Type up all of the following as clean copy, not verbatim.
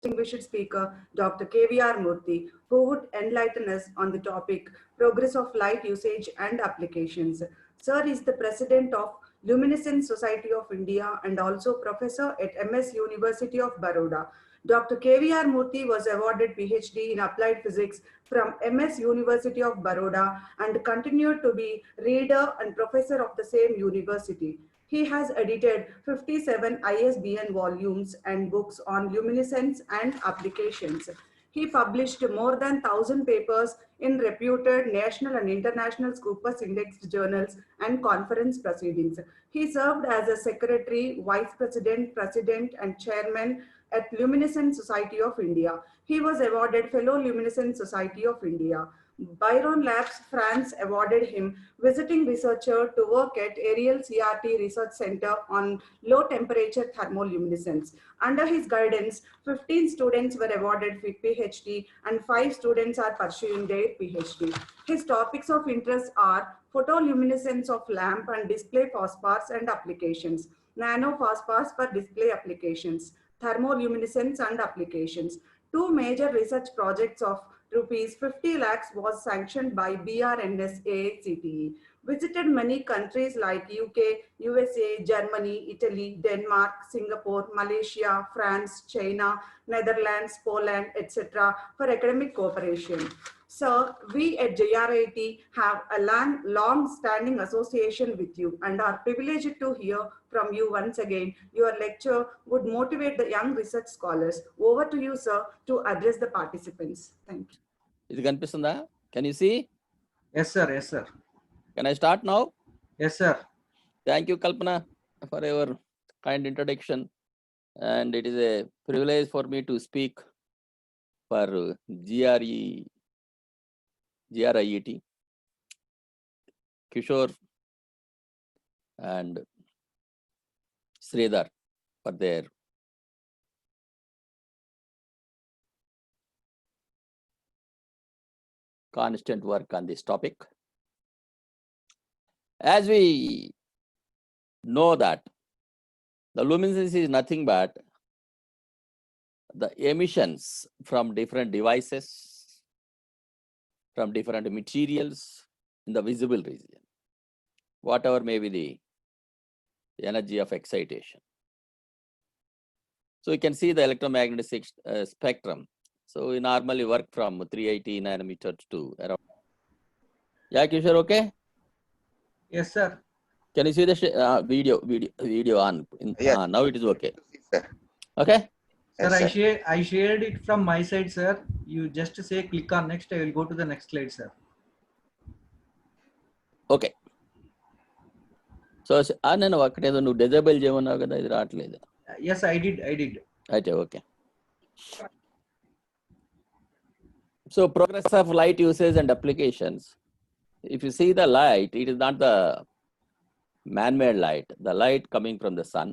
distinguished speaker, Dr. KVR Murthy, who would enlighten us on the topic Progress of Light Usage and Applications. Sir is the president of Luminescence Society of India and also professor at MS University of Baroda. Dr. KVR Murthy was awarded PhD in Applied Physics from MS University of Baroda and continued to be reader and professor of the same university. He has edited 57 ISBN volumes and books on luminescence and applications. He published more than 1,000 papers in reputed national and international Scopus indexed journals and conference proceedings. He served as a secretary, vice president, president, and chairman at Luminescent Society of India. He was awarded Fellow Luminescent Society of India. Byron Labs France awarded him visiting researcher to work at Ariel CRT Research Center on low temperature thermoluminescence. Under his guidance, 15 students were awarded PhD and 5 students are pursuing their PhD. His topics of interest are photoluminescence of lamp and display phosphors and applications, nanophosphors for display applications, thermoluminescence and applications. Two major research projects of rupees 50 lakhs was sanctioned by BRNS AICTE. Visited many countries like UK, USA, Germany, Italy, Denmark, Singapore, Malaysia, France, China, Netherlands, Poland, etc. for academic cooperation. Sir, we at JRIT have a long-standing association with you and are privileged to hear from you once again. Your lecture would motivate the young research scholars. Over to you, sir, to address the participants. Thank you. Is it Kanpisunda? Can you see? Yes, sir. Yes, sir. Can I start now? Yes, sir. Thank you, Kalpana, for your kind introduction. And it is a privilege for me to speak for GRIET, Kishore and Sridhar for their constant work on this topic. As we know that the luminescence is nothing but the emissions from different devices, from different materials in the visible region, whatever may be the energy of excitation. So you can see the electromagnetic spectrum. So we normally work from 380 nanometers to around. Yeah, Kishore, okay? Yes, sir. Can you see the video on? Yes. Now it is okay. Sir. Okay? Yes, Sir, I shared it from my side, sir. You just say click on next. I will go to the next slide, sir. Okay. So నేను ఒక్కటేదో నువ్వు disable చేయమన్నావు కదా ఇది రావట్లేదు. Yes, I did. అయితే okay. So progress of light usage and applications. If you see the light, it is not the man-made light, the light coming from the sun.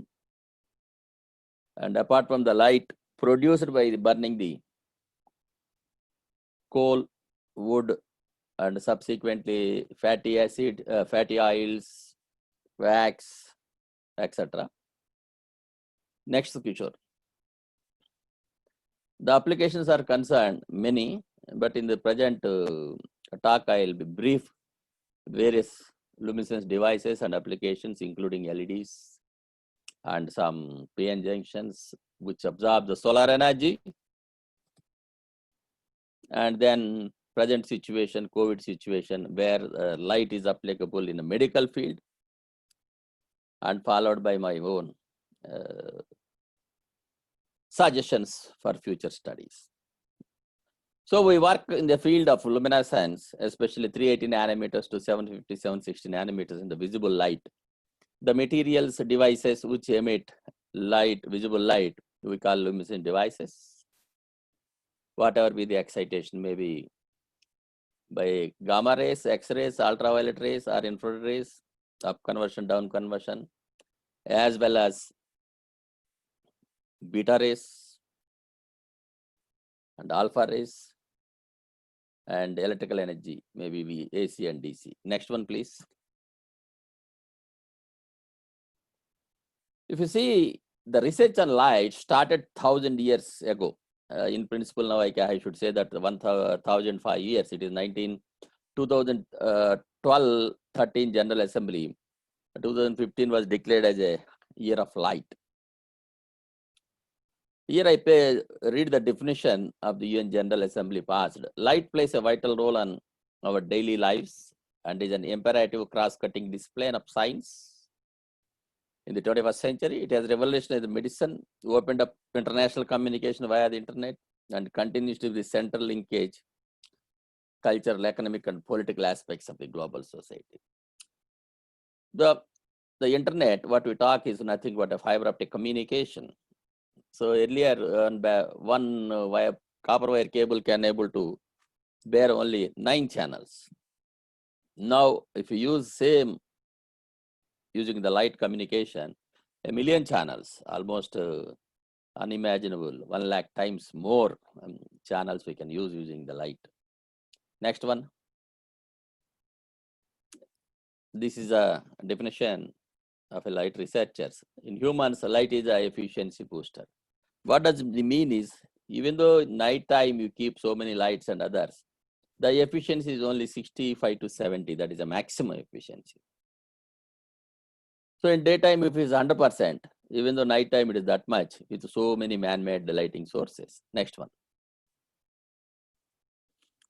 And apart from the light produced by burning the coal, wood, and subsequently fatty acid, fatty oils, wax, etc. Next picture. The applications are concerned many, but in the present talk, I will be brief various luminescence devices and applications, including LEDs and some PN junctions, which absorb the solar energy. And then present situation, COVID situation, where light is applicable in the medical field, and followed by my own suggestions for future studies. So we work in the field of luminescence, especially 380 nanometers to 750, 760 nanometers in the visible light. The materials, devices which emit light, visible light, we call luminescent devices. Whatever be the excitation, maybe by gamma rays, X-rays, ultraviolet rays, or infrared rays, up conversion, down conversion, as well as beta rays and alpha rays, and electrical energy, maybe AC and DC. Next one, please. If you see, the research on light started 1,000 years ago in principle, now I should say that 1,005 years, it is 2012, 13 General Assembly. 2015 was declared as a year of light. Here I read the definition of the UN General Assembly passed. Light plays a vital role on our daily lives and is an imperative cross-cutting discipline of science. In the 21st century, it has revolutionized medicine, opened up international communication via the internet, and continues to be the central linkage, cultural, economic, and political aspects of the global society. The internet, what we talk is nothing but a fiber optic communication. So earlier, one via copper wire cable can able to bear only 9 channels. Now, if you use same using the light communication, 1 million channels, almost unimaginable, 1 lakh times more channels we can use using the light. Next one. This is a definition of a light researchers. In humans, light is an efficiency booster. What does it mean is, even though night time you keep so many lights and others, the efficiency is only 65 to 70. That is a maximum efficiency. So in daytime, if it is 100%, even though night time it is that much, with so many man-made lighting sources. Next one.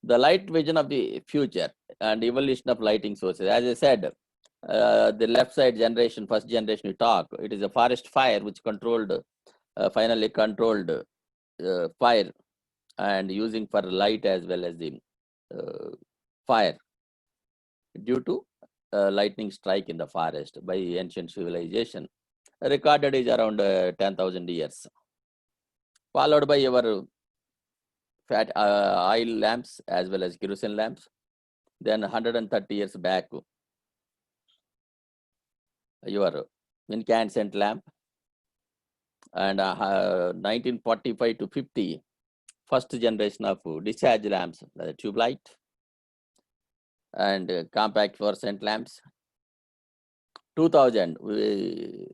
The light vision of the future and evolution of lighting sources. As I said, the left side generation, first generation we talk, it is a forest fire which finally controlled fire and using for light as well as the fire due to lightning strike in the forest by ancient civilization. Recorded is around 10,000 years. Followed by our fat oil lamps as well as kerosene lamps. Then 130 years back, your incandescent lamp. And 1945 to 50, first generation of discharge lamps, the tube light, and compact fluorescent lamps. 2000,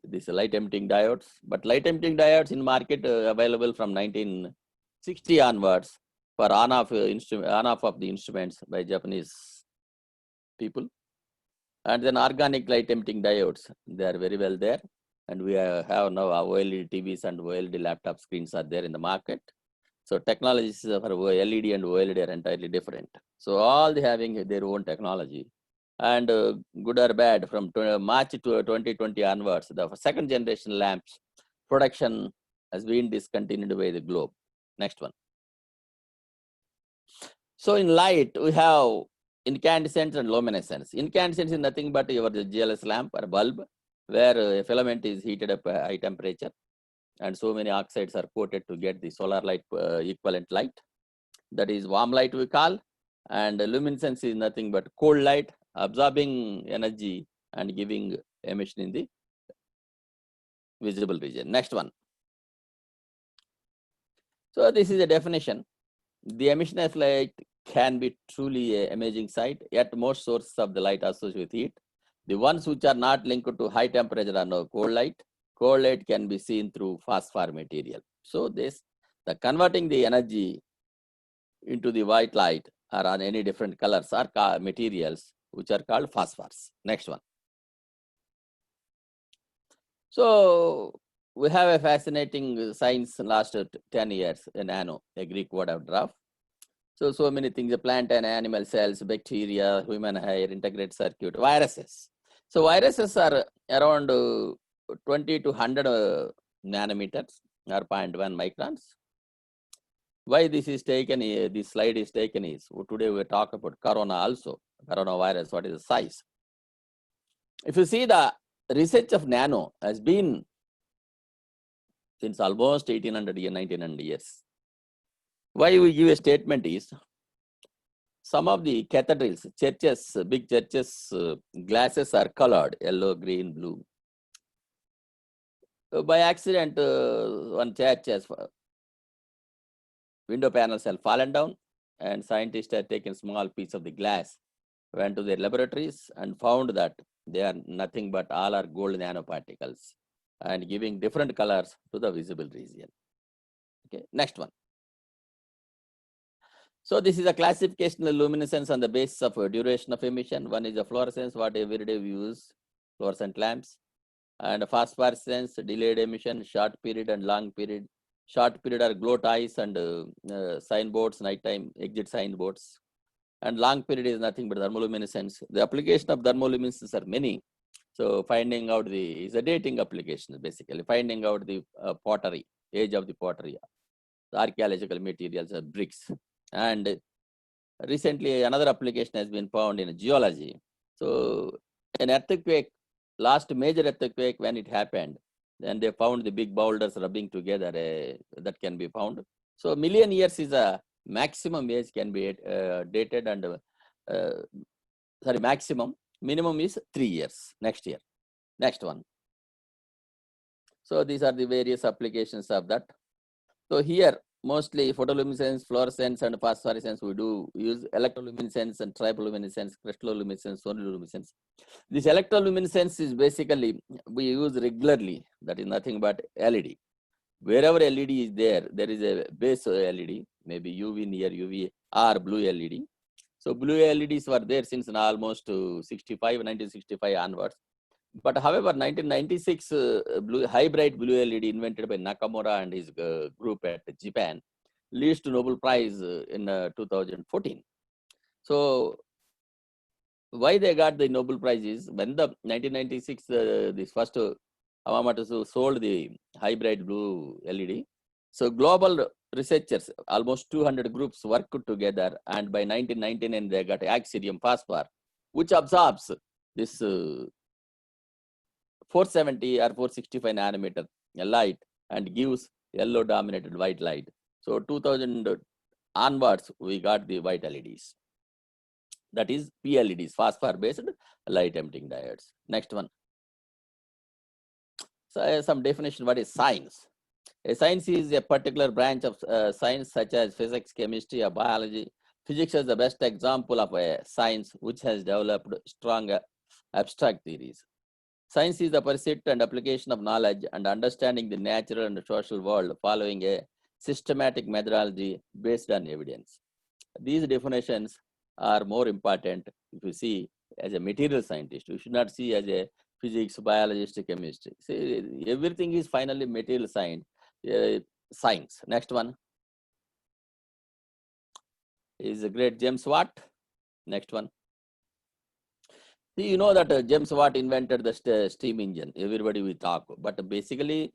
this light emitting diodes, but light emitting diodes in market available from 1960 onwards for on-off of the instruments by Japanese people. And then organic light emitting diodes, they are very well there. And we have now OLED TVs and OLED laptop screens are there in the market. So technologies for LED and OLED are entirely different. So all they having their own technology. And good or bad, from March to 2020 onwards, the second generation lamps production has been discontinued by the globe. Next one. So in light, we have incandescence and luminescence. Incandescence is nothing but your GLS lamp or bulb, where a filament is heated up at high temperature and so many oxides are coated to get the solar light equivalent light. That is warm light we call. And luminescence is nothing but cold light, absorbing energy and giving emission in the visible region. Next one. So this is a definition. The emission of light can be truly an amazing sight, yet most sources of the light associated with heat. The ones which are not linked to high temperature are no cold light. Cold light can be seen through phosphor material. So the converting the energy into the white light or on any different colors are materials which are called phosphors. Next one. So we have a fascinating science last 10 years, a nano, a Greek word of draft. So many things, the plant and animal cells, bacteria, human hair, integrated circuit, viruses. So viruses are around 20 to 100 nanometers or 0.1 microns. Why this is taken, this slide is taken is, today we talk about corona also, coronavirus, what is the size. If you see the research of nano has been since almost 1800 years, 1900 years. Why we give a statement is, some of the cathedrals, churches, big churches, glasses are colored, yellow, green, blue. By accident, one church has window panels have fallen down and scientists had taken small piece of the glass, went to their laboratories and found that they are nothing but all are gold nanoparticles and giving different colors to the visible region. Okay, next one. So this is a classification of luminescence on the basis of duration of emission. One is the fluorescence, what every day we use, fluorescent lamps, and phosphorescence, delayed emission, short period and long period. Short period are glow ties and signboards, nighttime exit signboards. And long period is nothing but thermoluminescence. The application of thermoluminescence are many. So finding out is a dating application, basically finding out the pottery, age of the pottery, the archaeological materials, bricks. And recently another application has been found in geology. So an earthquake, last major earthquake when it happened, then they found the big boulders rubbing together that can be found. So million years is a maximum age can be dated, and maximum, minimum is 3 years next year. Next one. So these are the various applications of that. So here mostly photoluminescence, fluorescence, and phosphorescence we do use electroluminescence and triboluminescence, crystalloluminescence, sonoluminescence. This electroluminescence is basically we use regularly. That is nothing but LED. Wherever LED is there, there is a base LED, maybe UV near UV or blue LED. So blue LEDs were there since almost 1965 onwards. But however, 1996 high bright blue LED invented by Nakamura and his group at Japan leads to Nobel Prize in 2014. So why they got the Nobel Prize is when the 1996 this first Hamamatsu sold the high bright blue LED. So global researchers, almost 200 groups worked together, and by 1999 they got Axiom phosphor, which absorbs this 470 or 465 nanometer light and gives yellow dominated white light. So 2000 onwards, we got the white LEDs. That is PLEDs, phosphor based light emitting diodes. Next one. So some definition, what is science? A science is a particular branch of science such as physics, chemistry, or biology. Physics is the best example of a science which has developed strong abstract theories. Science is the pursuit and application of knowledge and understanding the natural and social world following a systematic methodology based on evidence. These definitions are more important if you see as a material scientist. You should not see as a physics, biologist, chemistry. See, everything is finally material science. Next one is a great James Watt. Next one. See, you know that James Watt invented the steam engine. Everybody will talk, but basically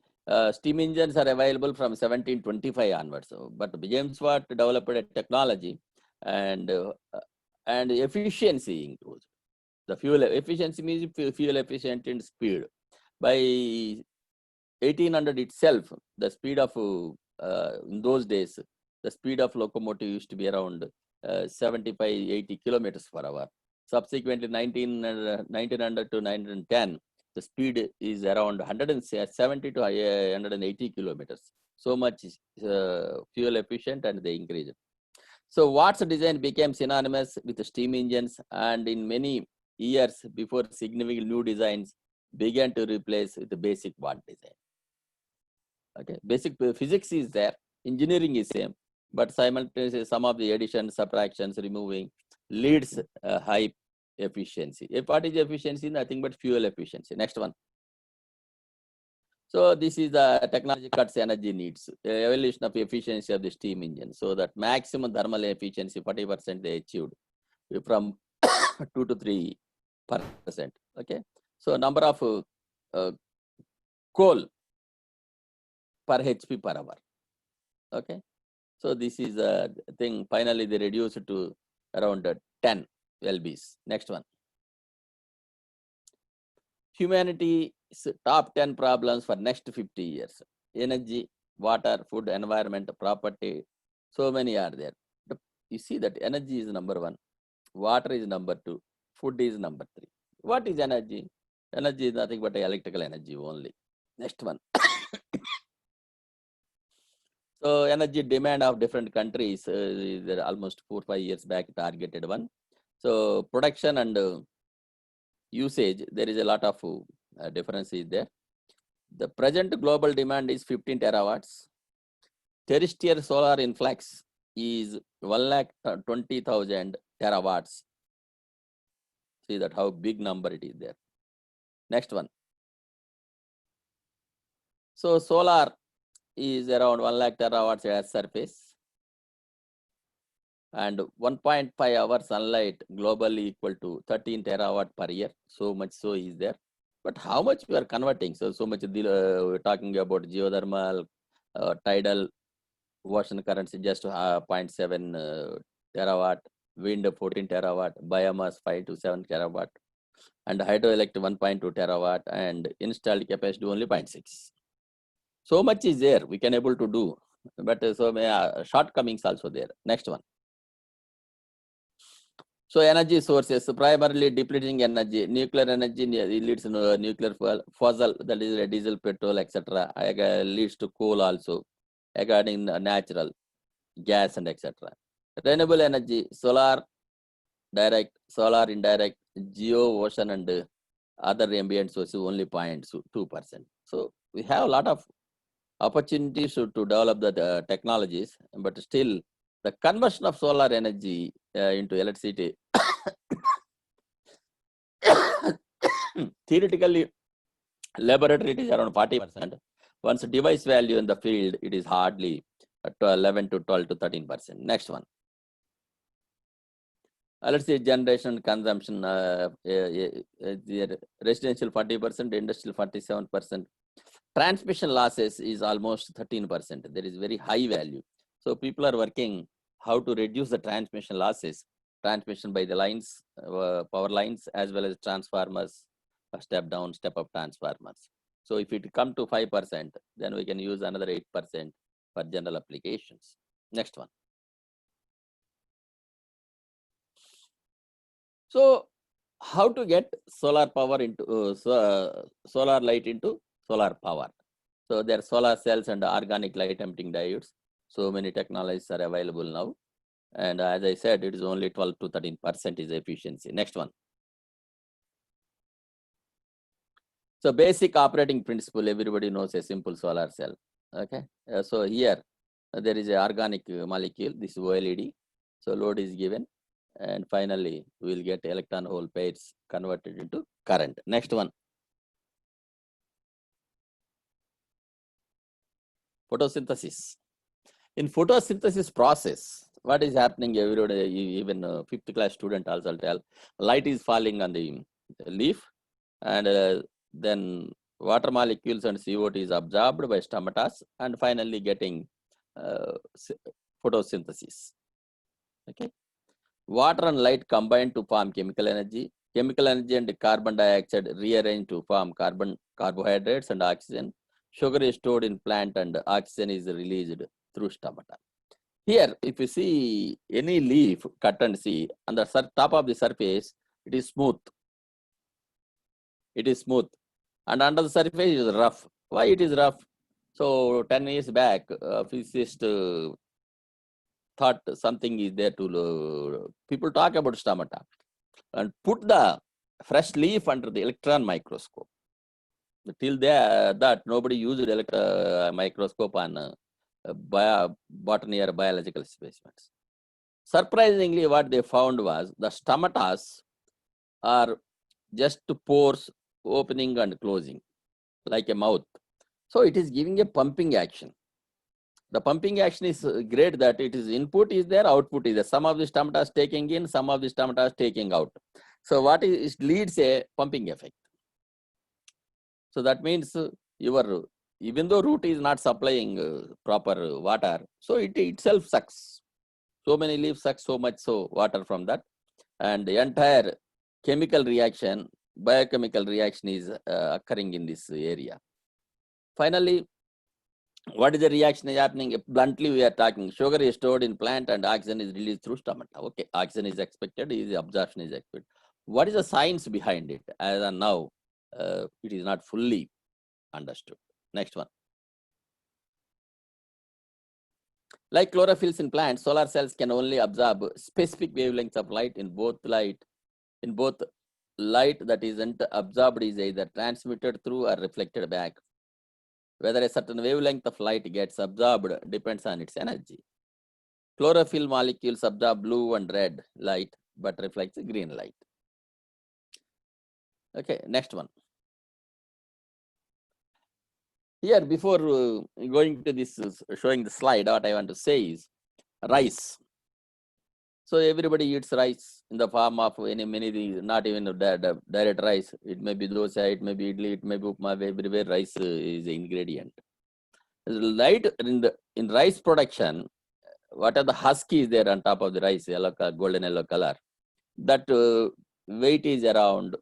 steam engines are available from 1725 onwards. So, but James Watt developed a technology, and efficiency includes the fuel efficiency means fuel efficient in speed. By 1800 itself, the speed of in those days, the speed of locomotive used to be around 75-80 kilometers per hour. Subsequently, 1900 to 1910, the speed is around 170 to 180 kilometers. So much fuel efficient, and they increase it. So Watt's design became synonymous with steam engines, and in many years before, significant new designs began to replace the basic Watt design. Okay, basic physics is there, engineering is same, but simultaneously some of the additions, subtractions, removing leads high efficiency. What is efficiency? Nothing but fuel efficiency. Next one. So this is the technology cuts energy needs, evaluation of efficiency of the steam engine. So that maximum thermal efficiency 40% they achieved from 2 to 3%. Okay. So number of coal per HP per hour. Okay. So this is a thing. Finally, they reduce it to around 10 LBs. Next one. Humanity's top 10 problems for next 50 years. Energy, water, food, environment, property. So many are there. You see that energy is number 1. Water is number 2. Food is number 3. What is energy? Energy is nothing but electrical energy only. Next one. So energy demand of different countries, there almost 4-5 years back targeted one. So production and usage, there is a lot of differences there. The present global demand is 15 terawatts. Terrestrial solar influx is 1,20,000 terawatts. See that how big number it is there. Next one. So solar is around 1 lakh terawatts at surface, and 1.5 hours sunlight globally equal to 13 terawatt per year. So much so is there. But how much we are converting? So much we're talking about geothermal, tidal, ocean currents just 0.7 terawatt, wind 14 terawatt, biomass 5 to 7 terawatt, and hydroelectric 1.2 terawatt, and installed capacity only 0.6. So much is there we can able to do, but so many shortcomings also there. Next one. So energy sources, primarily depleting energy, nuclear energy leads to nuclear fossil, that is diesel, petrol, etc. Leads to coal also, regarding natural gas and etc. Renewable energy, solar direct, solar indirect, geo, ocean and other ambient sources only 0.2%. So we have a lot of opportunities to develop the technologies, but still the conversion of solar energy into electricity theoretically laboratory it is around 40%. Once device value in the field, it is hardly 11 to 12 to 13%. Next one. Let's say generation consumption, residential 40%, industrial 47%. Transmission losses is almost 13%. There is very high value. So people are working how to reduce the transmission losses, transmission by the lines, power lines, as well as transformers, step down, step up transformers. So if it come to 5%, then we can use another 8% for general applications. Next one. So how to get solar power into solar light into solar power? So there are solar cells and organic light emitting diodes. So many technologies are available now. And as I said, it is only 12 to 13% is efficiency. Next one. So basic operating principle, everybody knows a simple solar cell. Okay. So here there is a organic molecule, this OLED. So load is given. And finally, we will get electron hole pairs converted into current. Next one. Photosynthesis. In photosynthesis process, what is happening every day, even a 5th class student also tell, light is falling on the leaf, and then water molecules and CO2 is absorbed by stomatas, and finally getting photosynthesis. Okay. Water and light combine to form chemical energy. Chemical energy and carbon dioxide rearrange to form carbohydrates and oxygen. Sugar is stored in plant and oxygen is released through stomata. Here, if you see any leaf, cut and see, on the top of the surface, it is smooth. It is smooth. And under the surface, it is rough. Why it is rough? So 10 years back, physicist thought something is there to people talk about stomata and put the fresh leaf under the electron microscope. Till that nobody used microscope on botany or biological specimens. Surprisingly, what they found was the stomatas are just pores opening and closing like a mouth. So it is giving a pumping action. The pumping action is great that it is input is there, output is there. Some of the stomata is taking in, some of the stomata is taking out. So what is it leads a pumping effect. So that means even though root is not supplying proper water, so it itself sucks. So many leaves suck so much so water from that, and the entire chemical reaction, biochemical reaction is occurring in this area. Finally, what is the reaction is happening? Bluntly, we are talking sugar is stored in plant and oxygen is released through stomata. Okay, oxygen is expected, absorption is expected. What is the science behind it? As of now, it is not fully understood. Next one. Like chlorophylls in plants, solar cells can only absorb specific wavelengths of light in both light that isn't absorbed is either transmitted through or reflected back. Whether a certain wavelength of light gets absorbed depends on its energy. Chlorophyll molecules absorb blue and red light, but reflects green light. Okay, next one. Here, before going to this, showing the slide, what I want to say is rice. So everybody eats rice in the form of many things, not even direct rice. It may be dosa, it may be idli, it may be upma. Everywhere rice is the ingredient. Light in rice production, what are the husk is there on top of the rice, yellow, golden yellow color. That weight is around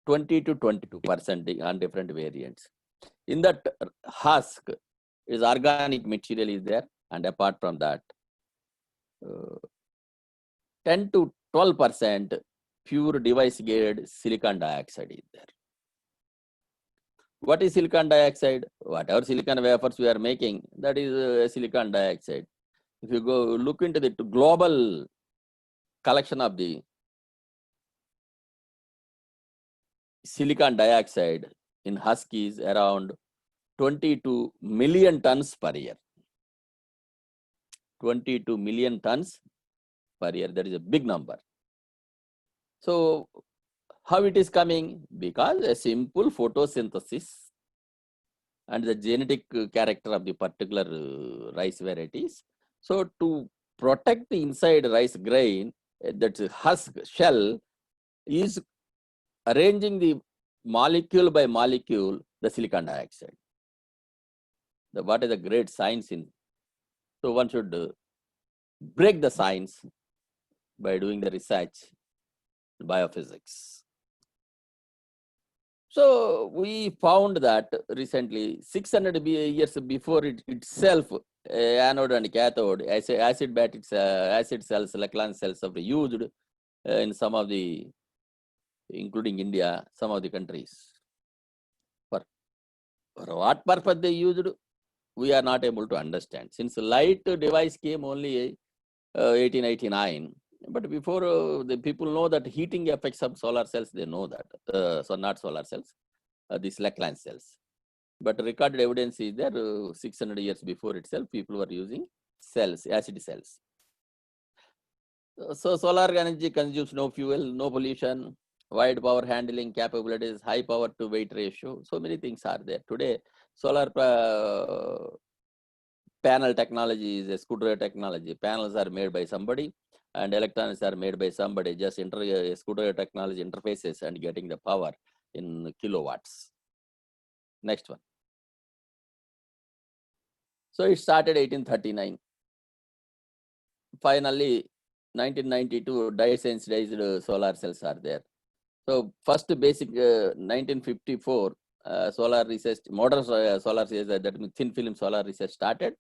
20 to 22% on different variants. In that husk is organic material is there, and apart from that, 10 to 12% pure device grade silicon dioxide is there. What is silicon dioxide? Whatever silicon wafers we are making, that is silicon dioxide. If you go look into the global collection of the silicon dioxide in husk is around 22 million tons per year. 22 million tons per year. That is a big number. So how it is coming? Because a simple photosynthesis and the genetic character of the particular rice varieties. So to protect the inside rice grain, that husk shell is arranging the molecule by molecule the silicon dioxide. What is the great science in? So one should break the science by doing the research in biophysics. So we found that recently, 600 years before itself, anode and cathode, acid cells, Lachlan cells are used in some of the, including India, some of the countries. For what purpose they used, we are not able to understand. Since light device came only 1889, but before the people know that heating effects of solar cells, they know that. So not solar cells, these Lachlan cells. But recorded evidence is there 600 years before itself, people were using cells, acid cells. So solar energy consumes no fuel, no pollution, wide power handling capabilities, high power to weight ratio. So many things are there. Today, solar panel technology is a screwdriver technology. Panels are made by somebody and electronics are made by somebody. Just screwdriver technology interfaces and getting the power in kilowatts. Next one. So it started 1839. Finally, 1992, dye-sensitized solar cells are there. So first basic 1954 solar research, modern solar research, that means thin film solar research started,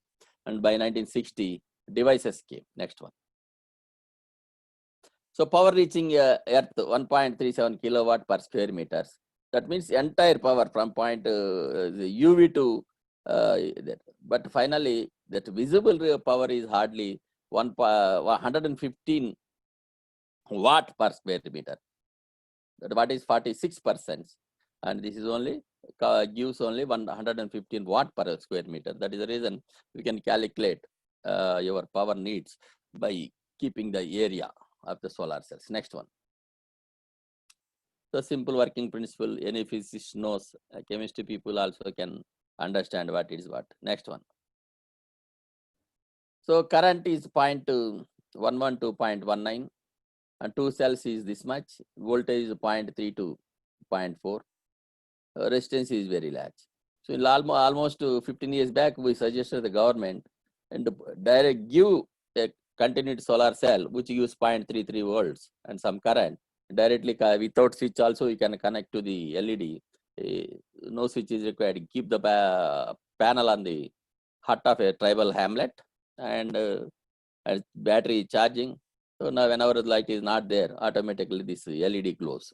and by 1960 devices came. Next one. So power reaching Earth 1.37 kilowatt per square meters. That means entire power from point UV to that. But finally, that visible power is hardly 115 watt per square meter. That what is 46%, and this is only gives only 115 watt per square meter. That is the reason we can calculate your power needs by keeping the area of the solar cells. Next one. So simple working principle, any physicist knows, chemistry people also can understand what is what. Next one. So current is 0.11 to 0.19 and 2 cells is this much, voltage is 0.3 to 0.4, resistance is very large. So in almost 15 years back, we suggested the government and direct give a continued solar cell which use 0.33 volts and some current directly without switch also you can connect to the LED. No switch is required. Keep the panel on the hut of a tribal hamlet and battery charging. So now whenever the light is not there, automatically this LED glows.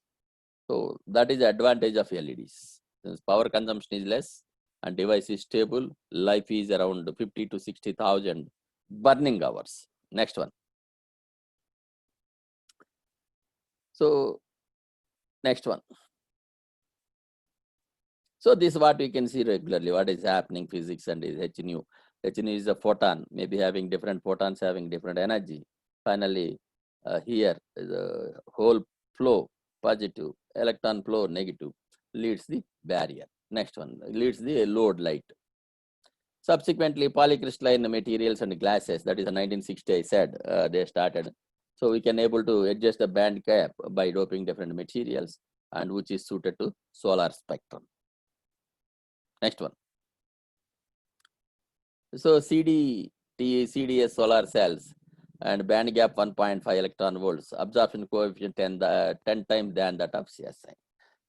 So that is the advantage of LEDs. Since power consumption is less and device is stable, life is around 50 to 60,000 burning hours. Next one. So next one. So this is what we can see regularly, what is happening, physics and is HNU. H nu is a photon, maybe having different photons having different energy. Finally, here the whole flow positive, electron flow negative leads the barrier. Next one leads the load light. Subsequently, polycrystalline materials and glasses, that is the 1960 I said, they started. So we can able to adjust the band gap by doping different materials, and which is suited to solar spectrum. Next one. So CDS solar cells and band gap 1.5 electron volts, absorption coefficient 10 times than that of CSI.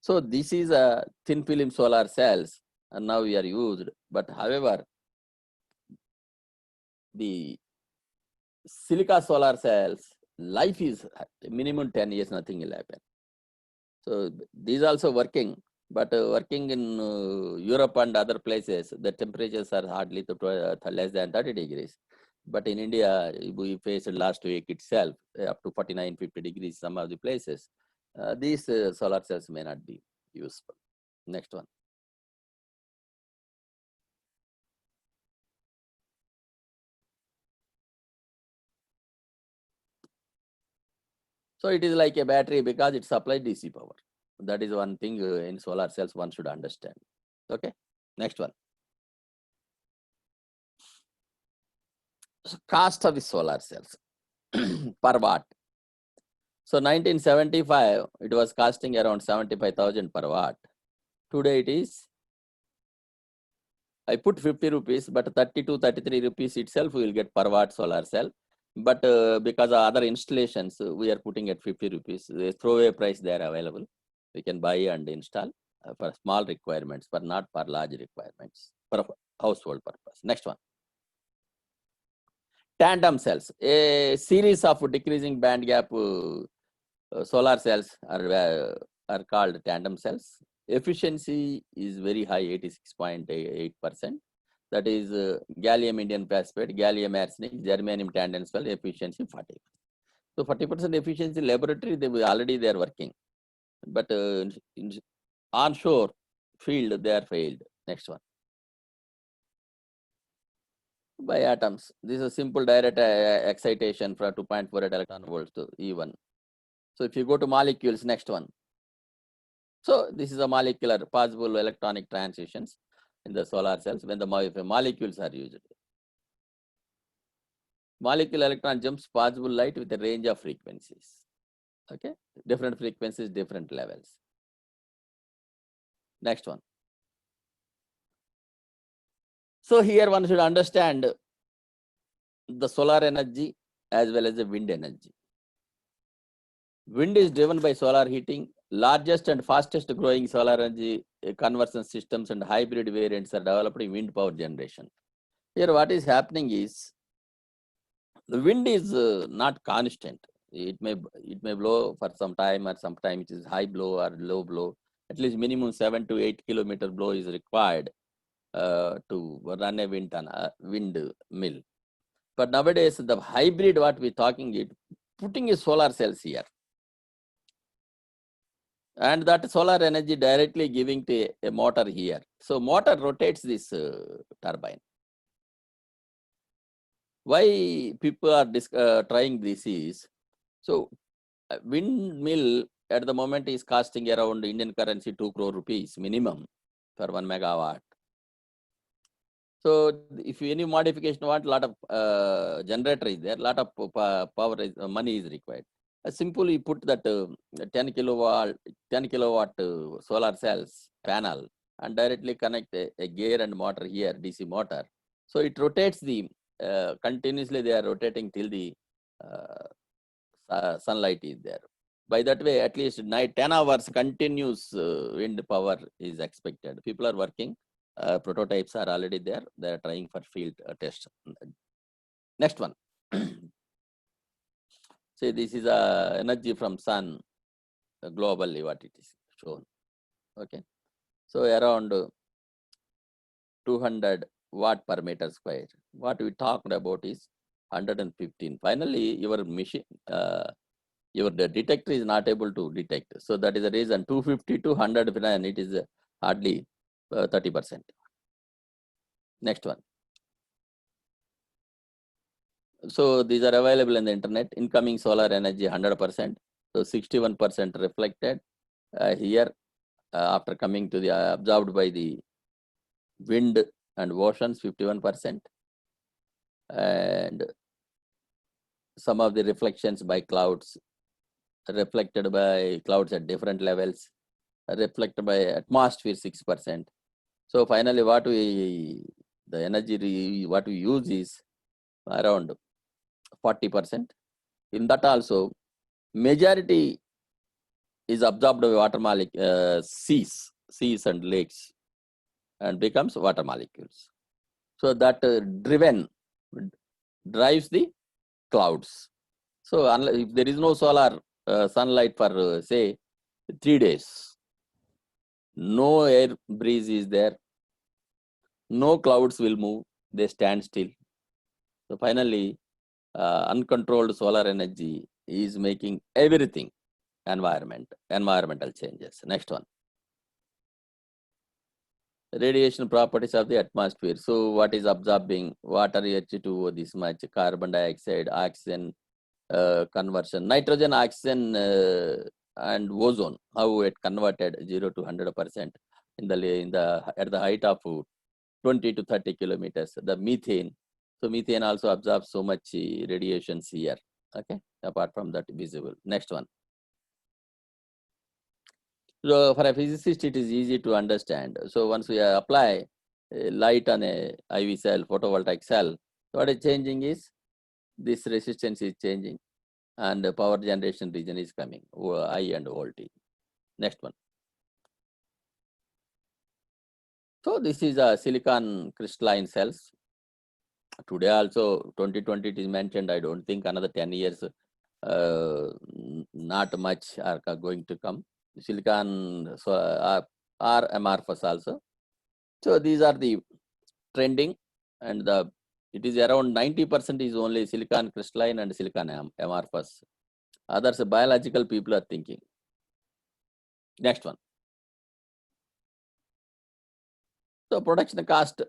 So this is a thin film solar cells, and now we are used, but however, the silica solar cells life is minimum 10 years, nothing will happen. So these also working, but working in Europe and other places, the temperatures are hardly less than 30 degrees. But in India, we faced last week itself up to 49, 50 degrees some of the places. These solar cells may not be useful. Next one. So it is like a battery because it supplies DC power. That is one thing in solar cells one should understand. Okay, next one. So cost of the solar cells per watt. So 1975, it was costing around 75,000 per watt. Today it is, I put 50 rupees, but 32, 33 rupees itself we will get per watt solar cell. But because of other installations, we are putting at 50 rupees. The throwaway price they are available. We can buy and install for small requirements, but not for large requirements, for household purpose. Next one. Tandem cells, a series of decreasing band gap solar cells are called tandem cells. Efficiency is very high, 86.8%. That is gallium indium phosphate, gallium arsenic, germanium tandem cell efficiency 40%. So 40% efficiency laboratory, already they are working, but in onshore field they are failed. Next one. By atoms, this is a simple direct excitation from 2.48 electron volts to E1. So if you go to molecules, next one. So this is a molecular possible electronic transitions in the solar cells when the molecules are used. Molecular electron jumps possible light with a range of frequencies. Okay, different frequencies, different levels. Next one. So here one should understand the solar energy as well as the wind energy. Wind is driven by solar heating. Largest and fastest growing solar energy conversion systems and hybrid variants are developed in wind power generation. Here what is happening is, the wind is not constant. It may blow for some time, or sometimes it is high blow or low blow. At least minimum 7 to 8 kilometer blow is required to run a wind mill. But nowadays, the hybrid what we talking it, putting a solar cells here, and that solar energy directly giving to a motor here. So motor rotates this turbine. Why people are trying this is, so windmill at the moment is costing around Indian currency 2 crore rupees minimum for 1 megawatt. So if any modification want, lot of generator is there, lot of power is, money is required. Simply put that 10 kilowatt solar cells panel and directly connect a gear and motor here, DC motor. So it rotates the continuously, they are rotating till the sunlight is there. By that way, at least 10 hours continuous wind power is expected. People are working. Prototypes are already there. They are trying for field test. Next one. See, this is energy from sun globally, what it is shown. Okay. So around 200 watt per meter square. What we talked about is 115. Finally, your machine, your detector is not able to detect. So that is the reason 250 to 109, it is hardly 30%. Next one. So these are available in the internet. Incoming solar energy 100%. So 61% reflected here after coming to the absorbed by the wind and oceans 51%. And some of the reflections by clouds, reflected by clouds at different levels, reflected by atmosphere 6%. So finally, the energy what we use is around 40%. In that also, majority is absorbed by water seas and lakes, and becomes water molecules. So that drives the clouds. So unless, if there is no solar sunlight for say 3 days, no air breeze is there, no clouds will move, they stand still. So finally, uncontrolled solar energy is making everything environmental changes. Next one. Radiation properties of the atmosphere. So what is absorbing? Water, H2O, this much, carbon dioxide, oxygen conversion, nitrogen, oxygen, and ozone, how it converted 0 to 100% at the height of 20 to 30 kilometers. The methane. So methane also absorbs so much radiations here. Okay, apart from that visible. Next one. So for a physicist, it is easy to understand. So once we apply light on a IV cell, photovoltaic cell, what is changing is this resistance is changing, and the power generation region is coming, I and voltage. Next one. So this is a silicon crystalline cells. Today also 2020 it is mentioned. I don't think another 10 years, not much are going to come. Silicon are amorphous also. So these are the trending, and it is around 90% is only silicon crystalline and silicon amorphous. Others biological people are thinking. Next one. So production cost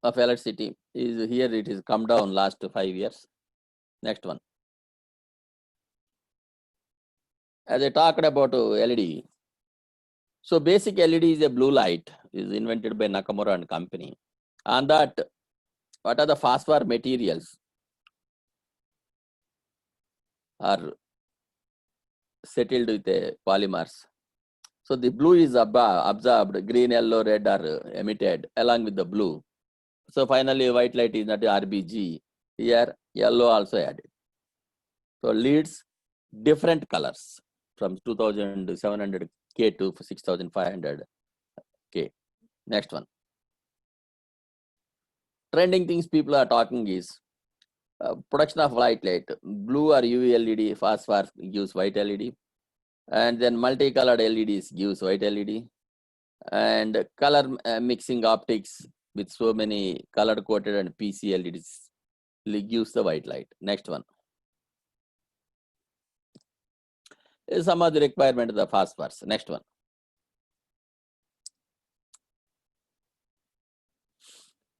of electricity is here, it is come down last 5 years. Next one. As I talked about LED, so basic LED is a blue light, is invented by Nakamura and company. And that, what are the phosphor materials are settled with the polymers. So the blue is absorbed, green, yellow, red are emitted along with the blue. So finally, white light is not RBG. Here, yellow also added. So leads different colors from 2700 K to 6500 K. Next one. Trending things people are talking is production of white light. Blue or UV LED, phosphor gives white LED. And then multicolored LEDs gives white LED. And color mixing optics with so many color coated and PC LEDs gives the white light. Next one. Some of the requirement of the phosphors. Next one.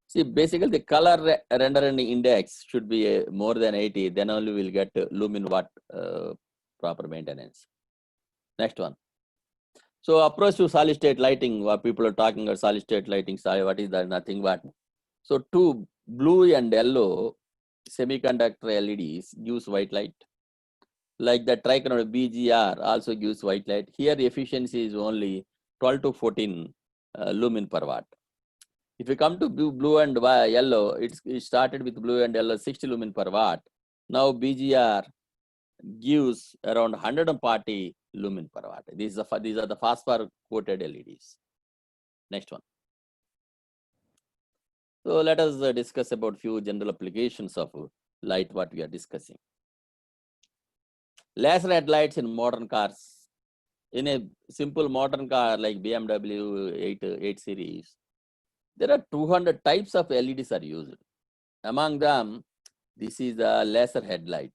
See, basically the color rendering index should be more than 80, then only we'll get lumen watt proper maintenance. Next one. So approach to solid state lighting, what people are talking about solid state lighting, what is that? Nothing but. So two blue and yellow semiconductor LEDs gives white light. Like the trichromatic BGR also gives white light. Here efficiency is only 12 to 14 lumen per watt. If you come to blue and yellow, it started with blue and yellow 60 lumen per watt. Now BGR gives around 140 lumen per watt. These are the phosphor coated LEDs. Next one. So let us discuss about few general applications of light what we are discussing. Laser headlights in modern cars. In a simple modern car like BMW 8 series, there are 200 types of LEDs are used. Among them, this is a laser headlight.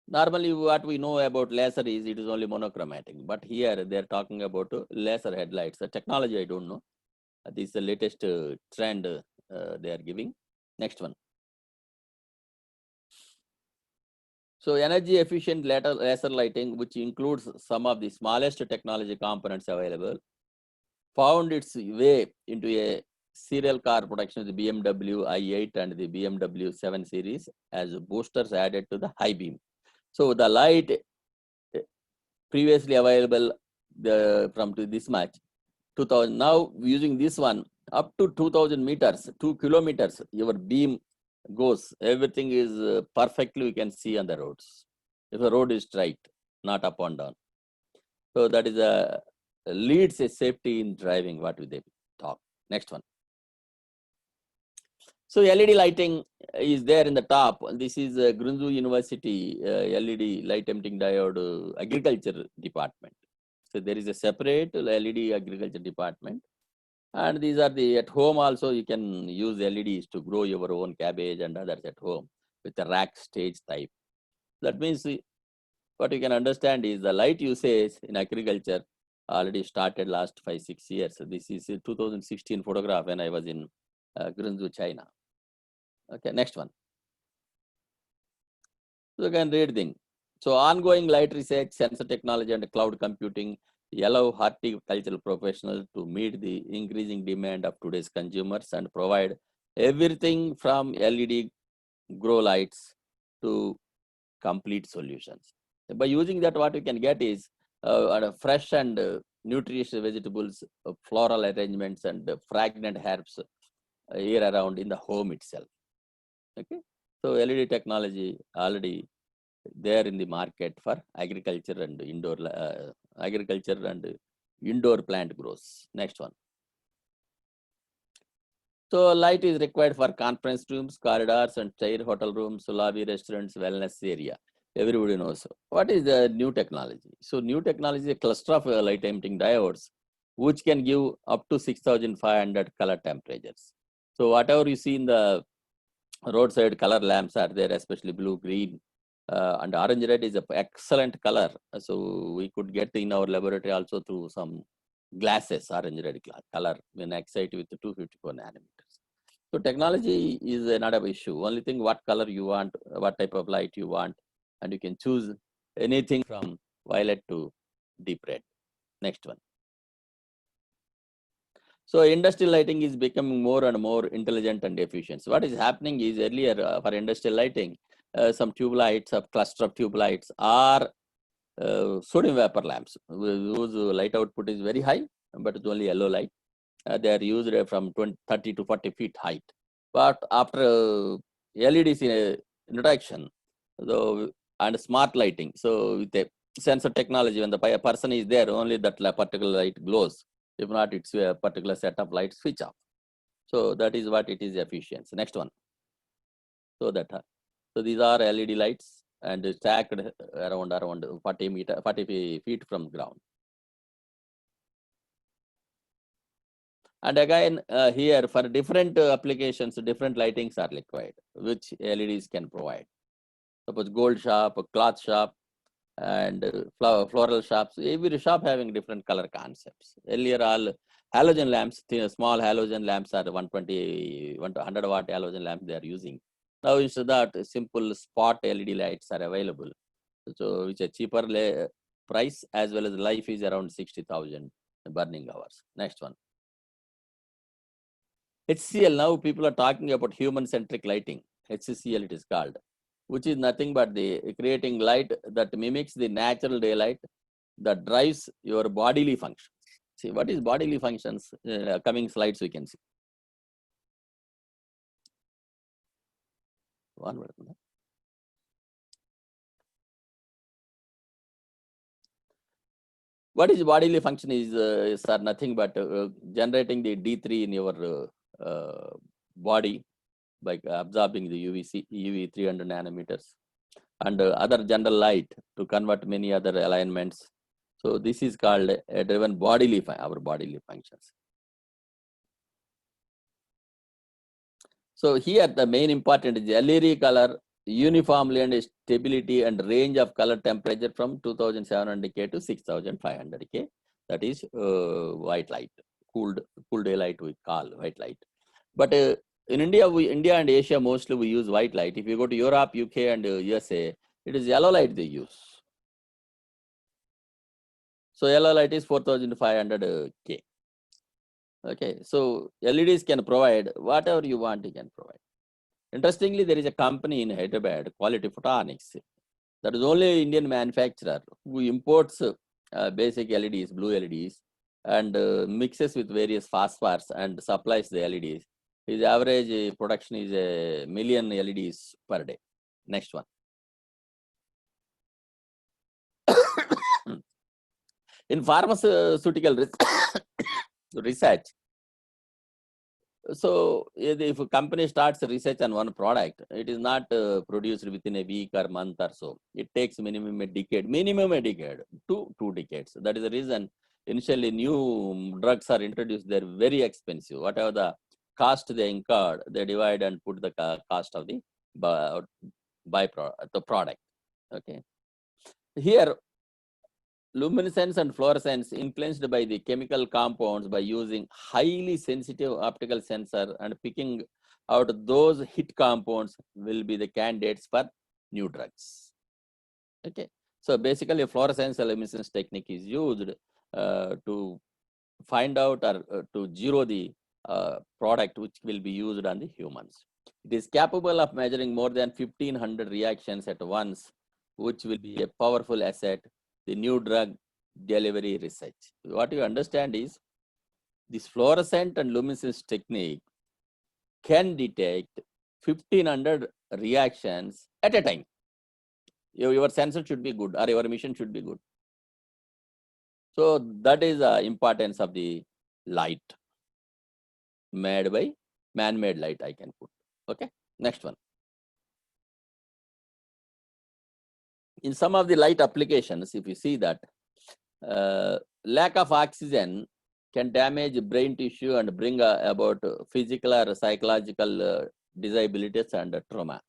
Normally, what we know about laser is it is only monochromatic, but here they are talking about laser headlights. The technology I don't know. This is the latest trend they are giving. Next one. So energy efficient laser lighting, which includes some of the smallest technology components available, found its way into a serial car production of the BMW i8 and the BMW 7 series as boosters added to the high beam. So the light previously available from this much, 2000, now using this one up to 2000 meters, 2 kilometers, your beam goes, everything is perfectly we can see on the roads. If the road is straight, not up and down. So that is leads a safety in driving, what we talk. Next one. So LED lighting is there in the top. This is Grunzu University LED light emitting diode agriculture department. So there is a separate LED agriculture department. And these are the, at home also you can use LEDs to grow your own cabbage and others at home with the rack stage type. That means what you can understand is the light usage in agriculture already started last 5-6 years. So this is a 2016 photograph when I was in Grunzu, China. Okay, next one. So you can read thing. So ongoing light research, sensor technology and cloud computing allow horticultural professionals to meet the increasing demand of today's consumers and provide everything from LED grow lights to complete solutions. By using that, what you can get is fresh and nutritious vegetables, floral arrangements and fragrant herbs year around in the home itself. Okay, so LED technology already there in the market for agriculture and indoor plant growth. Next one. So light is required for conference rooms, corridors and chair hotel rooms, lobby, restaurants, wellness area. Everybody knows. What is the new technology? So new technology is a cluster of light emitting diodes, which can give up to 6,500 color temperatures. So whatever you see in the roadside color lamps are there, especially blue, green, and orange red is an excellent color. So we could get in our laboratory also through some glasses, orange red color when excited with the 254 nanometers. So technology is not an issue. Only thing what color you want, what type of light you want, and you can choose anything from violet to deep red. Next one. So industrial lighting is becoming more and more intelligent and efficient. So what is happening is earlier for industrial lighting, some tube lights, a cluster of tube lights are sodium vapor lamps whose light output is very high, but it's only yellow light. They are used from 30 to 40 feet height. But after LEDs introduction, and smart lighting, so with the sensor technology, when the person is there, only that particular light glows. If not, it's a particular set of lights switch off. So that is what it is efficiency. Next one. So these are LED lights and stacked around 40 feet from ground. And again, here for different applications, different lightings are required, which LEDs can provide. Suppose gold shop, a cloth shop, and floral shops. Every shop having different color concepts. Earlier, all halogen lamps, small halogen lamps are 120, 100 watt halogen lamps they are using. Now instead of that, simple spot LED lights are available. So which are cheaper price as well as life is around 60,000 burning hours. Next one. HCL, now people are talking about human-centric lighting. HCL it is called, which is nothing but the creating light that mimics the natural daylight that drives your bodily functions. See, what is bodily functions? Coming slides we can see. One word. What is bodily function is nothing but generating the D3 in your body by absorbing the UV 300 nanometers and other general light to convert many other alignments. So this is called a driven bodily our bodily functions. So here the main important is LED color uniformly and stability and range of color temperature from 2700 K to 6500 K. That is white light, cool daylight we call white light. But in India and Asia mostly we use white light. If you go to Europe, UK and USA, It is yellow light they use. So yellow light is 4,500 K. Okay, so LEDs can provide whatever you want, you can provide. Interestingly, there is a company in Hyderabad, Quality Photonics, that is only Indian manufacturer who imports basic LEDs, blue LEDs, and mixes with various phosphors and supplies the LEDs. His average production is a million LEDs per day. Next one. In pharmaceutical research, so if a company starts research on one product, it is not produced within a week or month or so. It takes minimum a decade, two decades. That is the reason initially new drugs are introduced. They're very expensive. Whatever the cost they incurred, they divide and put the cost of the byproduct, the product. Okay. Here, luminescence and fluorescence influenced by the chemical compounds by using highly sensitive optical sensor and picking out those hit compounds will be the candidates for new drugs. Okay, so basically fluorescence luminescence technique is used to find out or to zero the product which will be used on the humans. It is capable of measuring more than 1,500 reactions at once, which will be a powerful asset. The new drug delivery research. What you understand is this fluorescent and luminescence technique can detect 1,500 reactions at a time. Your sensor should be good or your mission should be good. So that is the importance of the light made by man-made light, I can put. Okay, next one. In some of the light applications, if you see that lack of oxygen can damage brain tissue and bring about physical or psychological disabilities and trauma.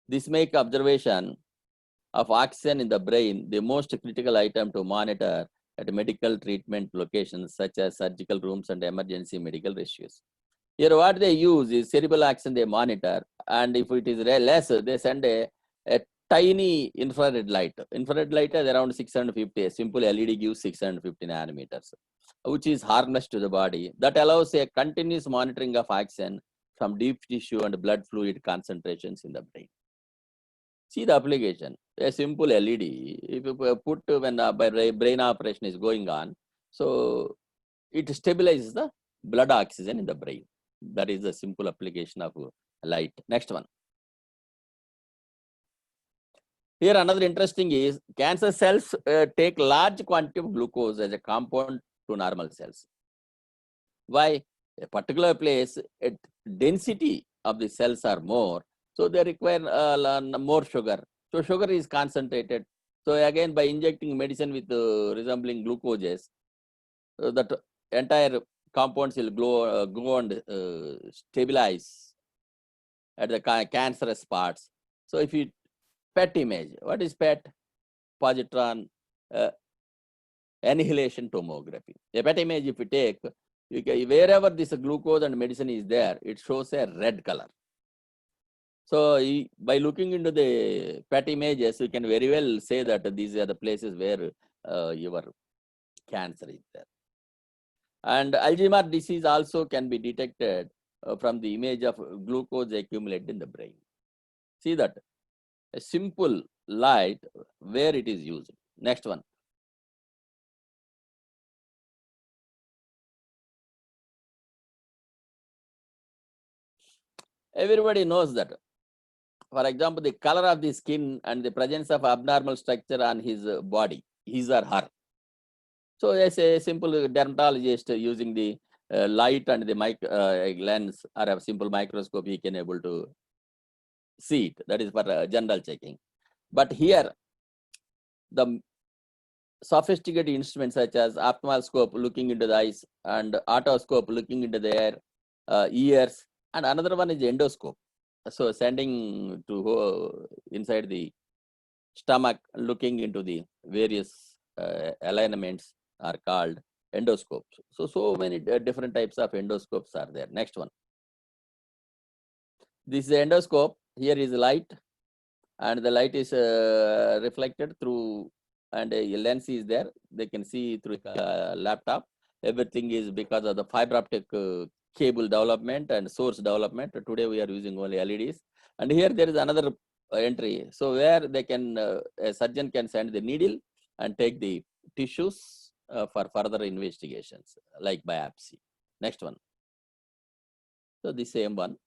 This makes observation of oxygen in the brain the most critical item to monitor at medical treatment locations such as surgical rooms and emergency medical rescues. Here what they use is cerebral oxygen they monitor, and if it is less, they send a tiny infrared light. Infrared light is around 650. A simple LED gives 650 nanometers, which is harnessed to the body. That allows a continuous monitoring of oxygen from deep tissue and blood fluid concentrations in the brain. See the application. A simple LED, if you put when brain operation is going on, so it stabilizes the blood oxygen in the brain. That is a simple application of light. Next one. Here another interesting is cancer cells take large quantity of glucose as a compound to normal cells. Why? A particular place, density of the cells are more, so they require more sugar. So sugar is concentrated. So again, by injecting medicine with resembling glucoses, that entire compounds will go and stabilize at the cancerous parts. So if you PET image, what is PET? Positron annihilation tomography. A PET image, if you take, wherever this glucose and medicine is there, it shows a red color. So by looking into the PET images, you can very well say that these are the places where your cancer is there. And Alzheimer's disease also can be detected from the image of glucose accumulated in the brain. See that? A simple light where it is used. Next one. Everybody knows that. For example, the color of the skin and the presence of abnormal structure on his body, his or her. So as a simple dermatologist using the light and the lens or a simple microscope, he can able to see it. That is for general checking. But here, the sophisticated instruments such as ophthalmoscope looking into the eyes and otoscope looking into the ears, and another one is endoscope. So sending to inside the stomach, looking into the various alignments are called endoscopes. So many different types of endoscopes are there. Next one. This is the endoscope. Here is light. and the light is reflected through, and a lens is there. They can see through a laptop. Everything is because of the fiber optic cable development and source development. Today we are using only LEDs. And here there is another entry. So where they can, a surgeon can send the needle and take the tissues for further investigations like biopsy. Next one. So the same one.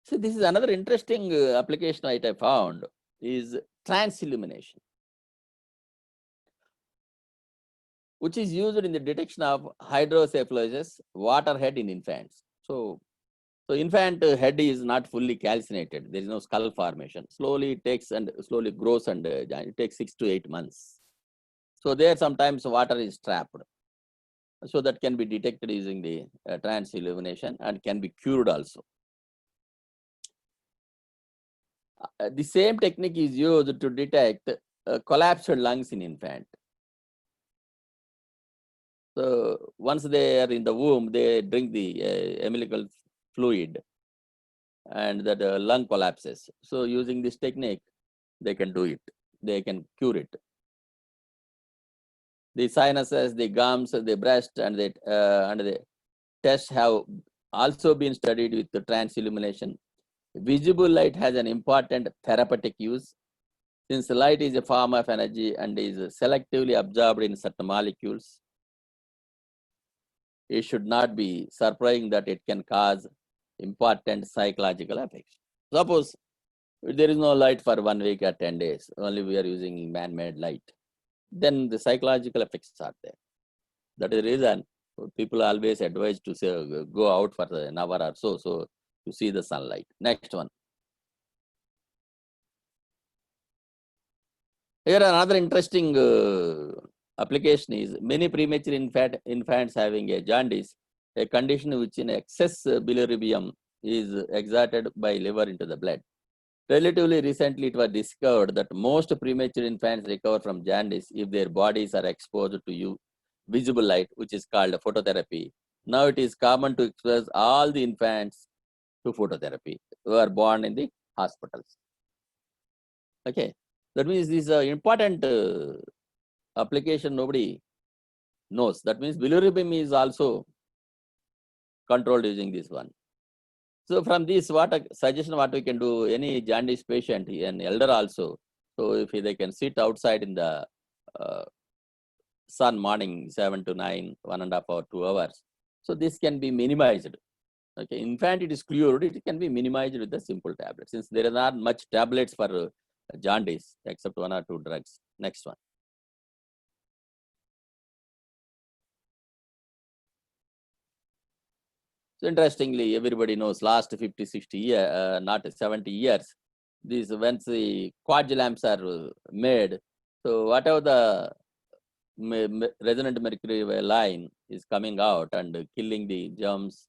So this is another interesting application I found is transillumination, which is used in the detection of hydrocephalus, waterhead in infants. So infant head is not fully calcinated. There is no skull formation. Slowly it takes and slowly grows, and it takes 6 to 8 months. So there sometimes water is trapped. So that can be detected using the transillumination and can be cured also. The same technique is used to detect collapsed lungs in infant. So once they are in the womb, they drink the umbilical fluid, and that lung collapses. So using this technique, they can do it. They can cure it. The sinuses, the gums, the breast, and the tests have also been studied with the transillumination. Visible light has an important therapeutic use. Since light is a form of energy and is selectively absorbed in certain molecules, it should not be surprising that it can cause important psychological effects. Suppose there is no light for 1 week or 10 days, only we are using man-made light, then the psychological effects are there. That is the reason people always advise to say, go out for an hour or so to see the sunlight. Next one. Here another interesting application is many premature infants having a jaundice, a condition which in excess bilirubin is exerted by liver into the blood. Relatively recently, it was discovered that most premature infants recover from jaundice if their bodies are exposed to visible light, which is called phototherapy. Now it is common to expose all the infants to phototherapy who are born in the hospitals. Okay, that means this is an important application nobody knows. That means bilirubin is also controlled using this one. So from this, what a suggestion what we can do, any jaundice patient, an elder also, so if they can sit outside in the sun morning 7 to 9, 1.5 hour, 2 hours. So this can be minimized. Okay, infant it is cured, it can be minimized with the simple tablets. Since there are not much tablets for jaundice except 1 or 2 drugs. Next one. So interestingly, everybody knows last 50, 60 years, not 70 years, these once the quad lamps are made, so whatever the resonant mercury line is coming out and killing the germs,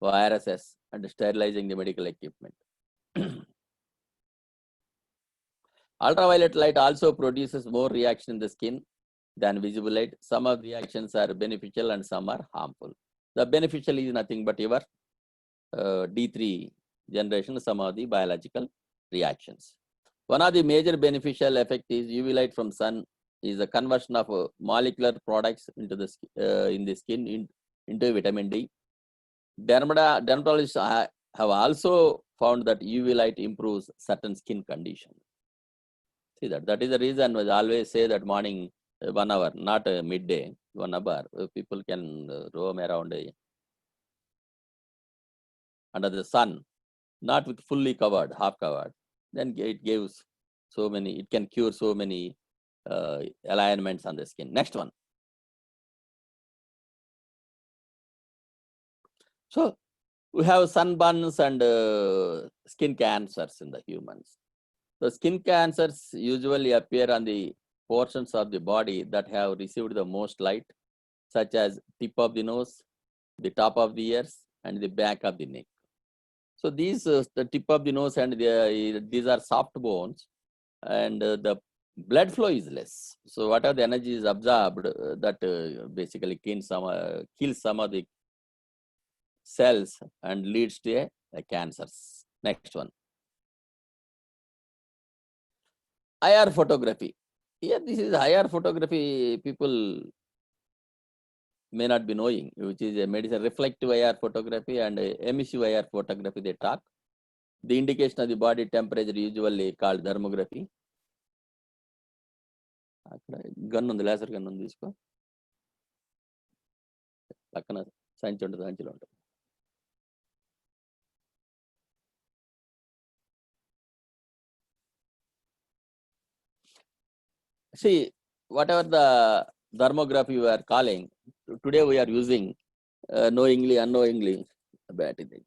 viruses, and sterilizing the medical equipment. Ultraviolet light also produces more reaction in the skin than visible light. Some of the reactions are beneficial and some are harmful. The beneficial is nothing but your D3 generation, some of the biological reactions. One of the major beneficial effect is UV light from sun is a conversion of molecular products into the in the skin into vitamin D. Dermatologists have also found that UV light improves certain skin conditions. See that is the reason we always say that morning 1 hour, not midday 1 hour. People can roam around under the sun, not with fully covered, half covered. Then it gives so many, it can cure so many alignments on the skin. Next one. So we have sunburns and skin cancers in the humans. The skin cancers usually appear on the portions of the body that have received the most light, such as tip of the nose, the top of the ears, and the back of the neck. So these, the tip of the nose and these are soft bones, and the blood flow is less. So whatever the energy is absorbed, that basically kills some of the cells and leads to a cancers. Next one. IR photography. Here, this is IR photography. People may not be knowing, which is a medicine reflective IR photography and emissive IR photography. They talk. The indication of the body temperature usually called thermography. Gun on the laser gun on this one. See, whatever the thermography we are calling, today we are using knowingly, unknowingly, bad thing.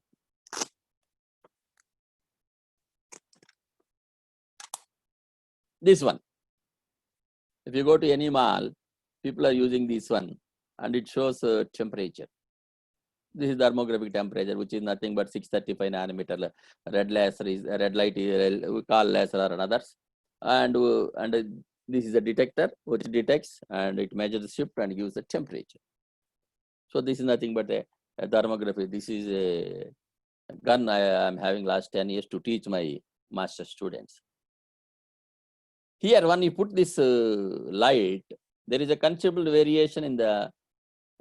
This one. If you go to any mall, people are using this one and it shows temperature. This is thermographic temperature, which is nothing but 635 nanometer. Red laser is red light. We call laser or others, and this is a detector which detects and it measures the shift and gives the temperature. So this is nothing but a thermography. This is a gun I am having last 10 years to teach my master students. Here, when you put this light, there is a considerable variation in the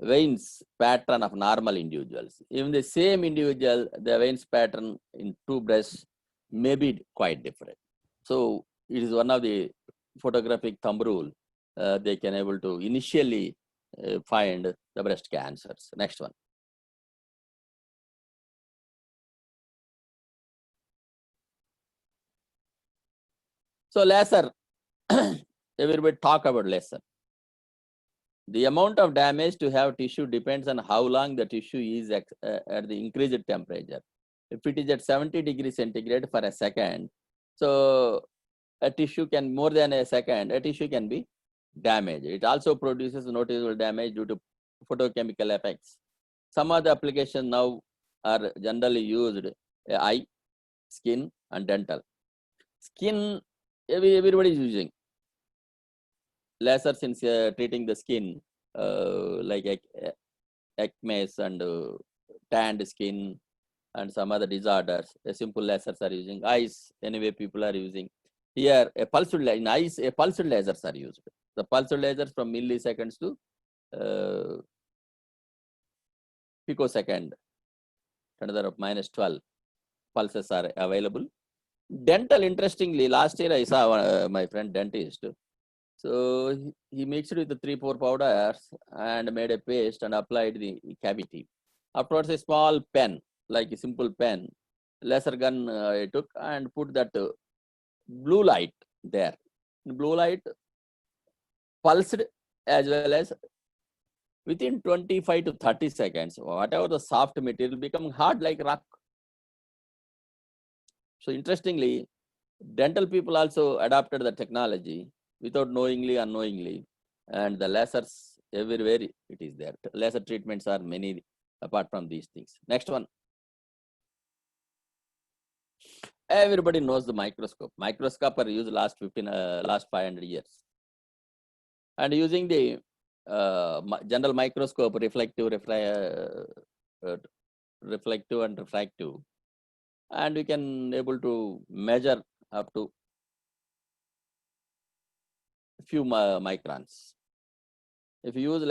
veins pattern of normal individuals. Even the same individual, the veins pattern in two breasts may be quite different. So it is one of the photographic thumb rule. They can able to initially find the breast cancers. Next one. So laser, everybody talk about laser. The amount of damage to have tissue depends on how long the tissue is at the increased temperature. If it is at 70 degrees centigrade for a second, so a tissue can, more than a second, a tissue can be damaged. It also produces noticeable damage due to photochemical effects. Some of the applications now are generally used eye, skin, and dental. Skin, everybody is using lasers in treating the skin, like acne and tanned skin and some other disorders. A simple lasers are using. Eyes, anyway, people are using. Here, a pulsed in eyes, a pulsed lasers are used. The pulsed lasers from milliseconds to picosecond, another of -12 pulses are available. Dental, interestingly, last year I saw my friend dentist. So he mixed it with the 3-4 powders and made a paste and applied the cavity. Afterwards, a small pen, like a simple pen, laser gun I took and put that blue light there. Blue light pulsed as well as within 25 to 30 seconds, whatever the soft material become hard like rock. So interestingly, dental people also adopted the technology without knowingly, unknowingly, and the lasers everywhere it is there. Laser treatments are many apart from these things. Next one. Everybody knows the microscope. Microscope are used last 500 years. And using the general microscope, reflective and refractive, and we can able to measure up to few microns. If you use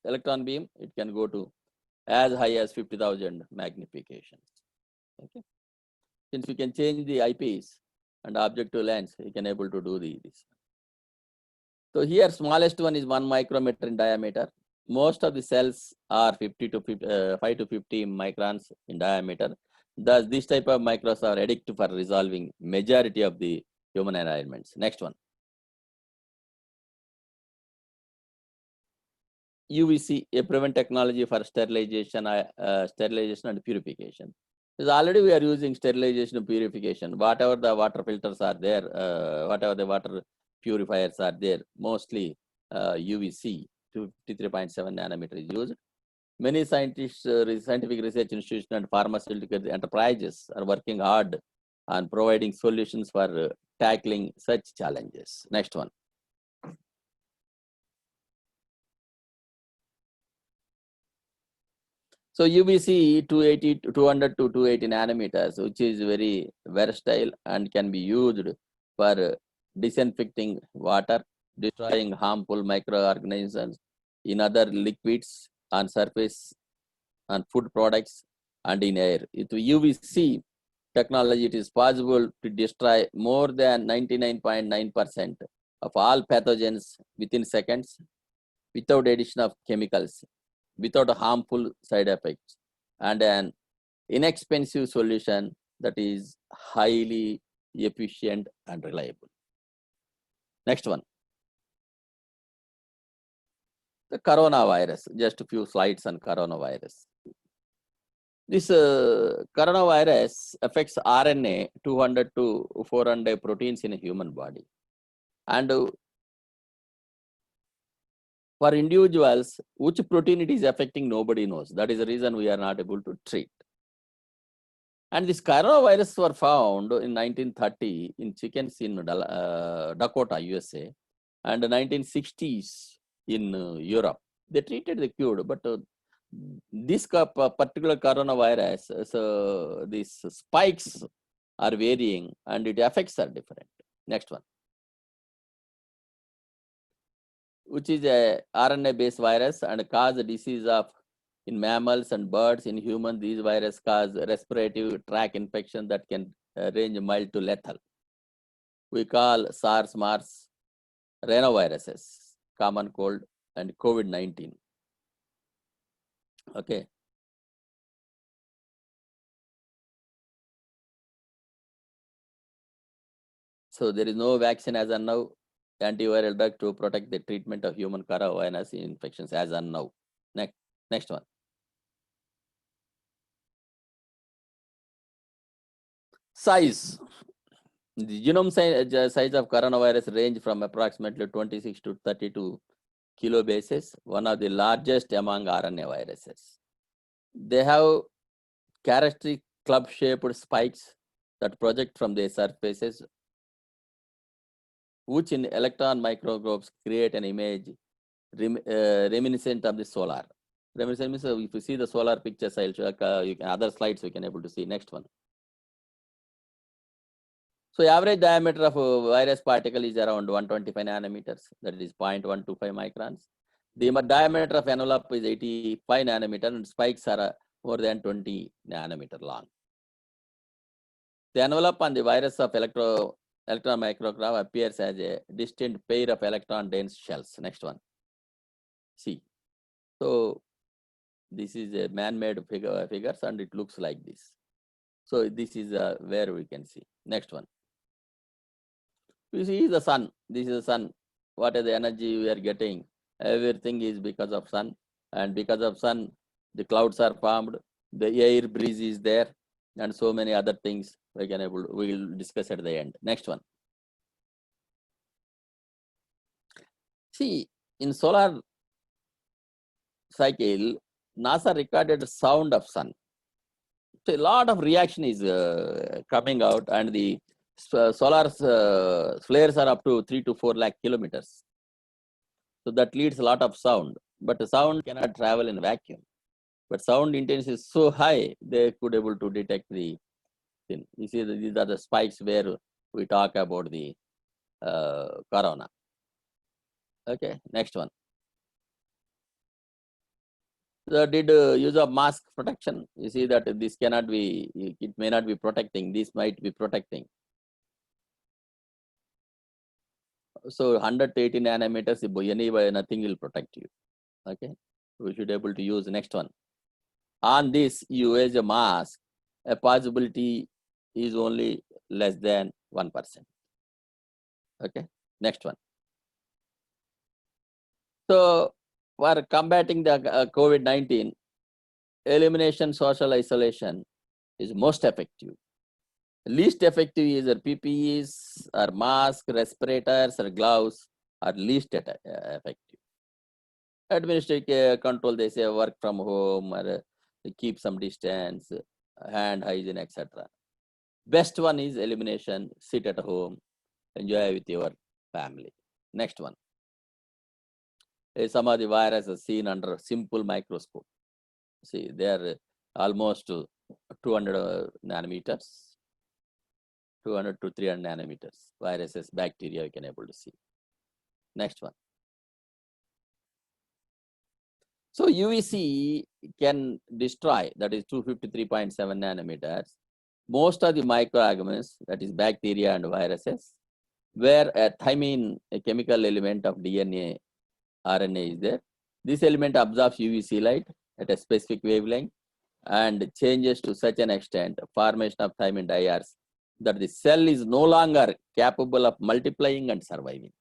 electron beam, it can go to as high as 50,000 magnifications. Okay. Since we can change the eyepiece and objective lens, we can able to do this. So here, smallest one is 1 micrometer in diameter. Most of the cells are 5 to 50 microns in diameter. Thus, this type of micros are adequate for resolving majority of the human environments. Next one. UVC, a proven technology for sterilization and purification. Because already we are using sterilization and purification. Whatever the water filters are there, whatever the water purifiers are there, mostly UVC 253.7 nanometer is used. Many scientists, scientific research institutions and pharmaceutical enterprises are working hard on providing solutions for tackling such challenges. Next one. So UVC 280, 200 to 280 nanometers, which is very versatile and can be used for disinfecting water, destroying harmful microorganisms in other liquids on surface, on food products, and in air. With UVC technology, it is possible to destroy more than 99.9% of all pathogens within seconds without addition of chemicals, without harmful side effects, and an inexpensive solution that is highly efficient and reliable. Next one. The coronavirus, just a few slides on coronavirus. This coronavirus affects RNA 200 to 400 proteins in a human body. And for individuals, which protein it is affecting, nobody knows. That is the reason we are not able to treat. And this coronavirus were found in 1930 in chickens in Dakota, USA, and the 1960s in Europe. They treated the cured, but this particular coronavirus, so these spikes are varying and its effects are different. Next one. Which is a RNA-based virus and cause a disease of in mammals and birds. In humans, these viruses cause respiratory tract infection that can range mild to lethal. We call SARS, MARS, rhinoviruses, common cold, and COVID-19. Okay. So there is no vaccine as of now, antiviral drug to protect the treatment of human coronavirus infections as of now. Next one. Size. The genome size of coronavirus range from approximately 26 to 32 kilobases, one of the largest among RNA viruses. They have characteristic club-shaped spikes that project from their surfaces, which in electron microscopes create an image reminiscent of the solar. Reminiscent means if you see the solar pictures, I'll show you can, other slides we can able to see. Next one. So average diameter of a virus particle is around 125 nanometers, that is 0.125 microns. The diameter of envelope is 85 nanometer and spikes are more than 20 nanometer long. The envelope on the virus of electron micrograph appears as a distinct pair of electron dense shells. Next one. See. So this is a man-made figures and it looks like this. So this is where we can see. Next one. You see the sun. This is the sun. What is the energy we are getting? Everything is because of sun, and because of sun, the clouds are formed. The air breeze is there, and so many other things we will discuss at the end. Next one. See, in solar cycle, NASA recorded sound of sun. So a lot of reaction is coming out, and the solar flares are up to 3 to 4 lakh kilometers. So that leads a lot of sound, but the sound cannot travel in vacuum. But sound intensity is so high, they could able to detect the thing. You see, these are the spikes where we talk about the corona. Okay, next one. So did use of mask protection. You see that this cannot be, it may not be protecting, this might be protecting. So 180 nanometers, anyway, nothing will protect you. Okay, we should able to use the next one. On this, you use a mask, a possibility is only less than 1%. Okay, next one. So for combating the COVID-19, elimination social isolation is most effective. Least effective is PPEs or mask, respirators or gloves are least effective. Administrative control, they say work from home or keep some distance, hand hygiene, etc. Best one is elimination, sit at home, enjoy with your family. Next one. Some of the viruses seen under simple microscope. See, they are almost 200 nanometers, 200 to 300 nanometers. Viruses, bacteria, you can able to see. Next one. So UVC can destroy, that is 253.7 nanometers, most of the microorganisms, that is bacteria and viruses, where a thymine, a chemical element of DNA, RNA is there. This element absorbs UVC light at a specific wavelength and changes to such an extent formation of thymine diars that the cell is no longer capable of multiplying and surviving.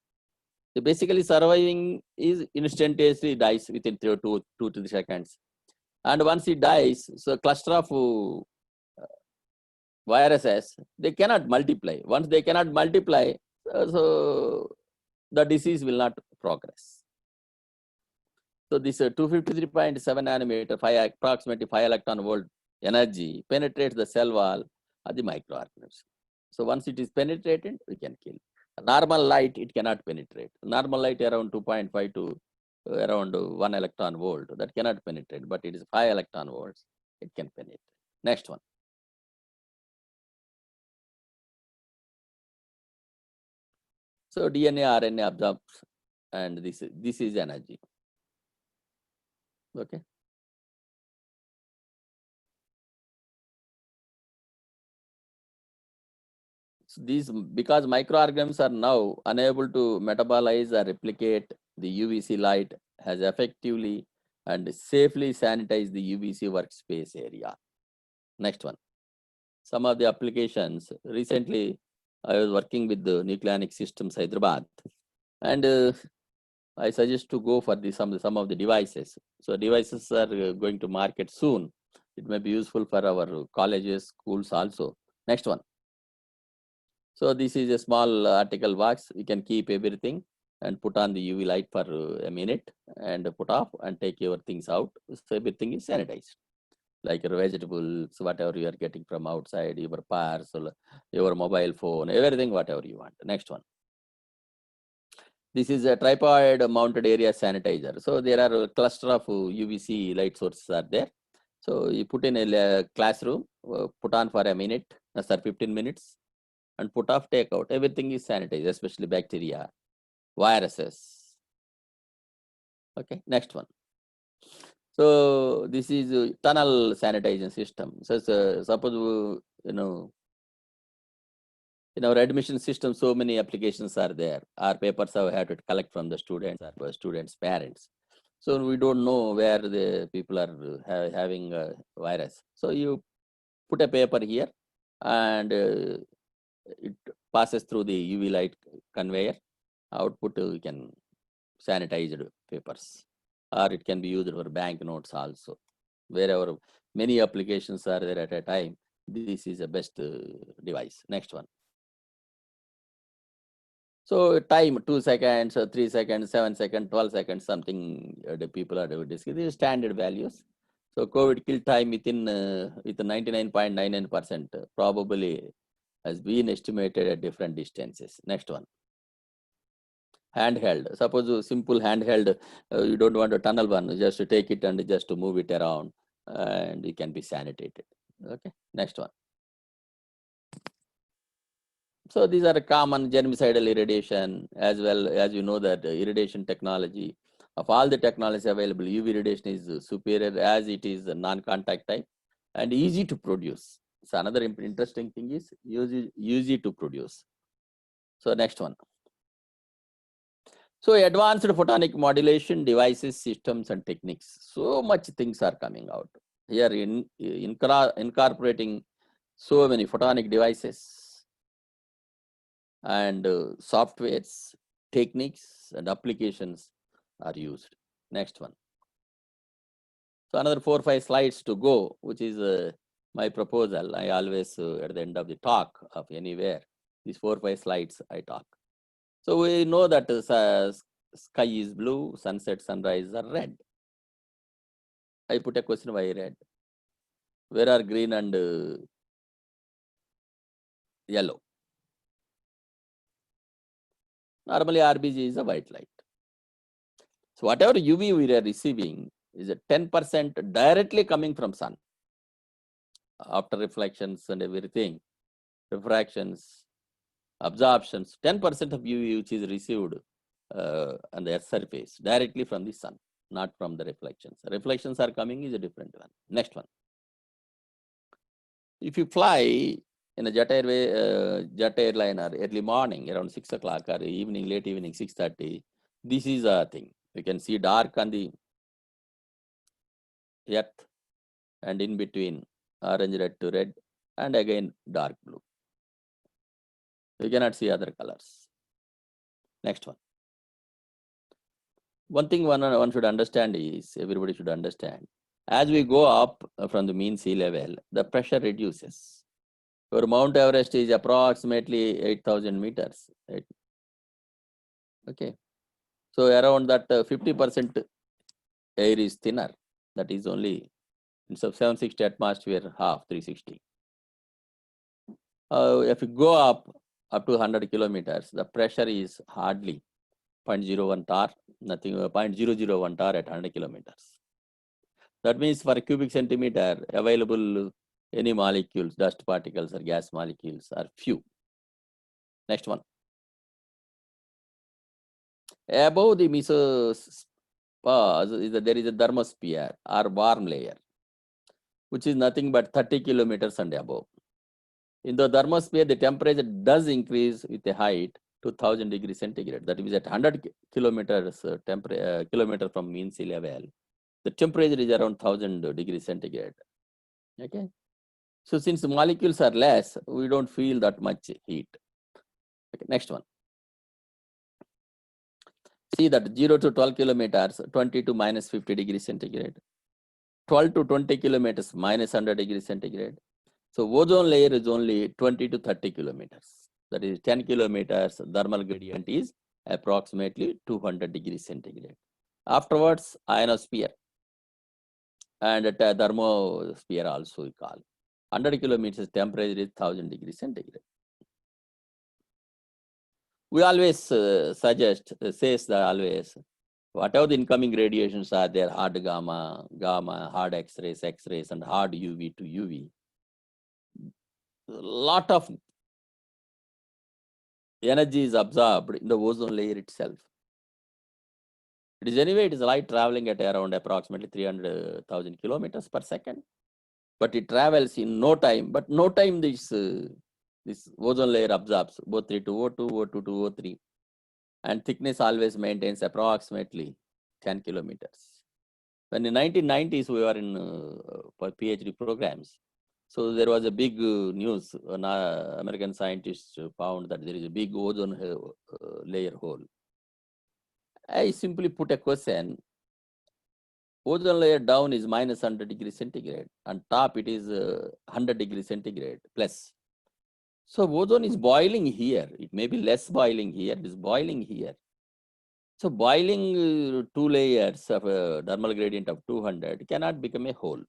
So basically surviving is instantaneously dies within 2 to 3 seconds. And once it dies, so cluster of viruses, they cannot multiply. Once they cannot multiply, so the disease will not progress. So this 253.7 nanometer, approximately 5 electron volt energy penetrates the cell wall of the microorganism. So once it is penetrated, we can kill. Normal light, it cannot penetrate. Normal light around 2.5 to around 1 electron volt, that cannot penetrate, but it is 5 electron volts, it can penetrate. Next one. So DNA, RNA absorbs, and this is energy. Okay. So these, because microorganisms are now unable to metabolize or replicate the UVC light, has effectively and safely sanitized the UVC workspace area. Next one. Some of the applications. Recently, I was working with the Nucleonic Systems Hyderabad, and I suggest to go for some of the devices. So devices are going to market soon. It may be useful for our colleges, schools also. Next one. So this is a small article box. You can keep everything and put on the UV light for a minute and put off and take your things out. So everything is sanitized. Like your vegetables, whatever you are getting from outside, your parcel, your mobile phone, everything, whatever you want. Next one. This is a tripod mounted area sanitizer. So there are a cluster of UVC light sources are there. So you put in a classroom, put on for a minute, 15 minutes, and put off, take out. Everything is sanitized, especially bacteria, viruses. Okay, next one. So this is a tunnel sanitization system. So suppose in our admission system, so many applications are there. Our papers have had to collect from the students or students' parents. So we don't know where the people are having a virus. So you put a paper here and it passes through the UV light conveyor. Output, you can sanitized papers, or it can be used for banknotes also. Wherever many applications are there at a time, this is the best device. Next one. So time 2 seconds, 3 seconds, 7 seconds, 12 seconds, something the people are doing. These are standard values. So COVID kill time within 99.99% probably has been estimated at different distances. Next one. Handheld. Suppose a simple handheld, you don't want a tunnel one, just to take it and just to move it around, and it can be sanitated. Okay, next one. So these are common germicidal irradiation, as well as you know that irradiation technology. Of all the technologies available, UV irradiation is superior as it is a non-contact type and easy to produce. So another interesting thing is easy to produce. So next one. So advanced photonic modulation devices, systems, and techniques. So much things are coming out here incorporating so many photonic devices and softwares, techniques, and applications are used. Next one. So another 4 or 5 slides to go, which is my proposal. I always at the end of the talk of anywhere, these 4 or 5 slides I talk. So we know that sky is blue, sunset, sunrise are red. I put a question, why red? Where are green and yellow? Normally RBG is a white light. So whatever UV we are receiving, is a 10% directly coming from sun. After reflections and everything, refractions, absorptions, 10% of UV which is received on the Earth's surface directly from the sun, not from the reflections. Reflections are coming is a different one. Next one. If you fly in a jet airliner early morning around 6 o'clock or evening, late evening, 6:30, this is a thing. You can see dark on the Earth and in between orange, red to red, and again dark blue. You cannot see other colors. Next one. One thing one should understand is, everybody should understand, as we go up from the mean sea level, the pressure reduces. Your Mount Everest is approximately 8,000 meters. Right? Okay. So around that 50% air is thinner. That is only, instead of 760 atmosphere, half, 360. If you go up to 100 kilometers, the pressure is hardly 0.01 tar, nothing, 0.001 tar at 100 kilometers. That means for a cubic centimeter, available any molecules, dust particles or gas molecules are few. Next one. Above the mesosphere, there is a thermosphere or warm layer, which is nothing but 30 kilometers and above. In the thermosphere, the temperature does increase with a height to 1000 degrees centigrade. That is at 100 kilometers kilometer from mean sea level. The temperature is around 1000 degrees centigrade. Okay. So since the molecules are less, we don't feel that much heat. Okay, next one. See that 0 to 12 kilometers, 20 to minus 50 degrees centigrade. 12 to 20 kilometers, minus 100 degrees centigrade. So ozone layer is only 20 to 30 kilometers. That is 10 kilometers, thermal gradient is approximately 200 degrees centigrade. Afterwards, ionosphere and thermosphere also we call. 100 kilometers temperature is 1000 degrees centigrade. We always says that always, whatever the incoming radiations are there, hard gamma, hard X-rays, and hard UV to UV, a lot of energy is absorbed in the ozone layer itself. It is anyway, it is light traveling at around approximately 300,000 kilometers per second, but it travels in no time. But no time this ozone layer absorbs both 3 to O2, O2 to O3, and thickness always maintains approximately 10 kilometers. When in 1990s we were in for PhD programs, so there was a big news. American scientists found that there is a big ozone layer hole. I simply put a question. Ozone layer down is minus 100 degrees centigrade, and top it is 100 degrees centigrade plus. So ozone is boiling here. It may be less boiling here. It is boiling here. So boiling 2 layers of a thermal gradient of 200 cannot become a hole.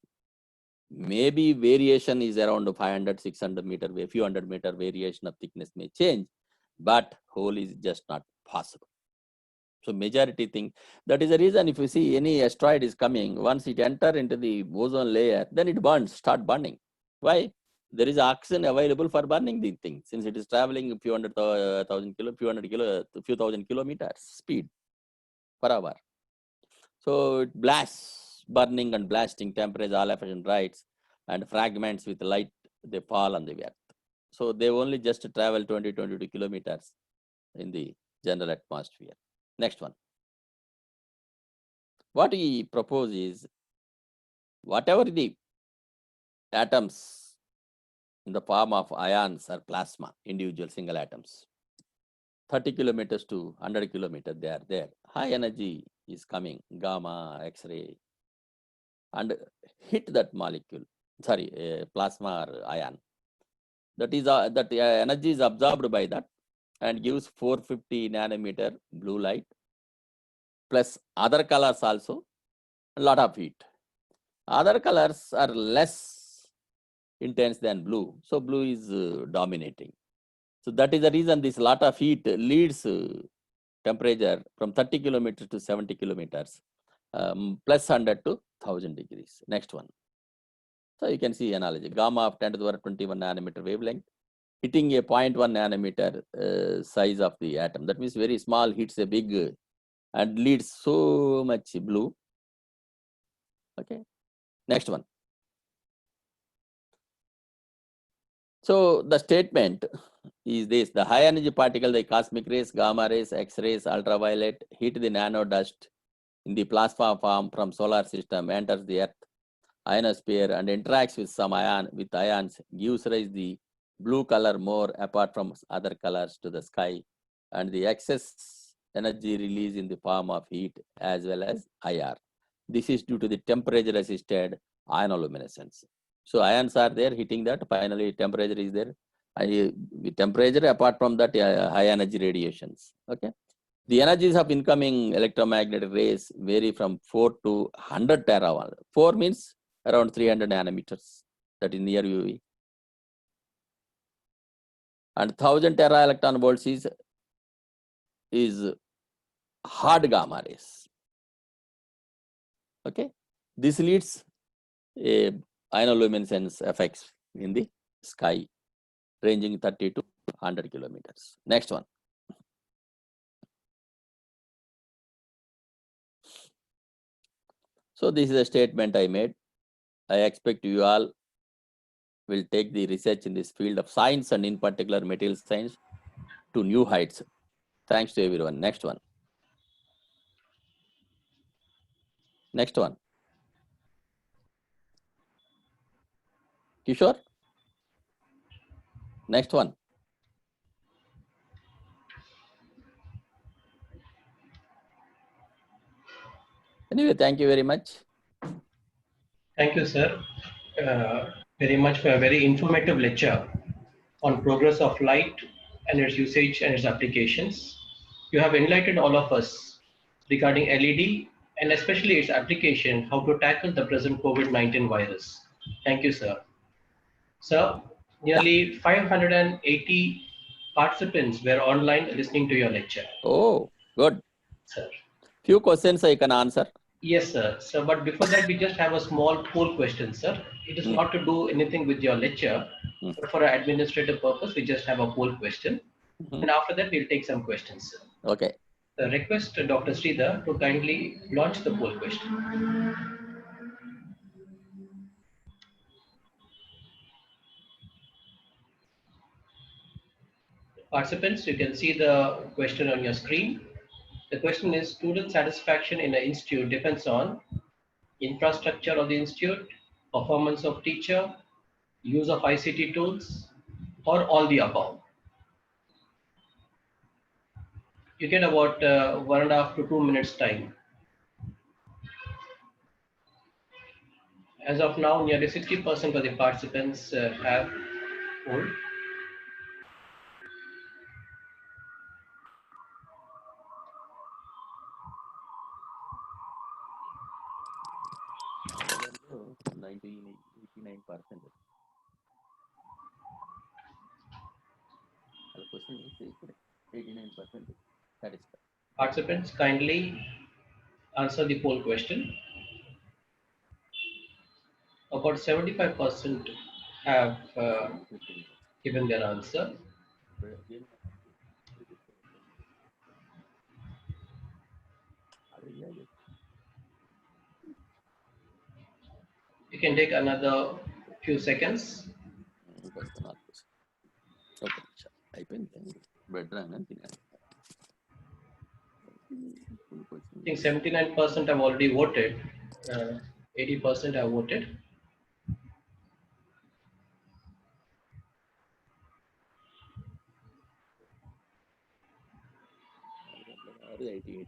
Maybe variation is around 500, 600 meter, a few hundred meter variation of thickness may change, but hole is just not possible. So majority think that is the reason. If you see any asteroid is coming, once it enter into the ozone layer, then it burns, start burning. Why? There is oxygen available for burning the thing, since it is traveling a few thousand kilometers speed per hour. So it blasts, burning and blasting, temperature all efficient rights, and fragments with light, they fall on the earth. So they only just travel 22 kilometers in the general atmosphere. Next one. What we propose is, whatever the atoms in the form of ions or plasma, individual single atoms, 30 kilometers to 100 kilometers, they are there. High energy is coming, gamma, X-ray, and hit that molecule, plasma or ion. That is energy is absorbed by that and gives 450 nanometer blue light, plus other colors also, a lot of heat. Other colors are less intense than blue, so blue is dominating. So that is the reason this lot of heat leads temperature from 30 kilometers to 70 kilometers. plus 100 to 1000 degrees. Next one. So you can see analogy. Gamma of 10 to the power 21 nanometer wavelength, hitting a 0.1 nanometer size of the atom. That means very small, hits a big and leads so much blue. Okay. Next one. So the statement is this: the high energy particle, the cosmic rays, gamma rays, X-rays, ultraviolet, hit the nano dust in the plasma form from solar system, enters the earth ionosphere and interacts with some ions, gives rise the blue color more apart from other colors to the sky, and the excess energy released in the form of heat as well as IR. This is due to the temperature resisted ionoluminescence. So ions are there hitting that, finally temperature is there. With temperature, apart from that, high energy radiations. Okay. The energies of incoming electromagnetic rays vary from 4 to 100 terawatt. 4 means around 300 nanometers, that is near UV. And 1000 tera electron volts is hard gamma rays. Okay. This leads a ionoluminescence effects in the sky ranging 30 to 100 kilometers. Next one. So this is a statement I made. I expect you all will take the research in this field of science and in particular material science to new heights. Thanks to everyone. Next one. Next one. Kishore. Next one. Anyway, thank you very much. Thank you, sir, very much for a very informative lecture on progress of light and its usage and its applications. You have enlightened all of us regarding LED and especially its application, how to tackle the present COVID-19 virus. Thank you, sir. Sir, nearly 580 participants were online listening to your lecture. Oh, good. Sir. Few questions I can answer. Yes, sir. So, but before that, we just have a small poll question, sir. It is not to do anything with your lecture, but for an administrative purpose, we just have a poll question. And after that, we'll take some questions, sir. Okay. So request Dr. Sridhar to kindly launch the poll question. Participants, you can see the question on your screen. The question is, student satisfaction in an institute depends on infrastructure of the institute, performance of teacher, use of ICT tools, or all the above. You get about 1.5 to 2 minutes time. As of now, nearly 60% of the participants have polled. So 89%. The question is 89% satisfied. Participants, kindly answer the poll question. About 75% have given their answer. You can take another few seconds. I think 79% have already voted. 80% have voted. You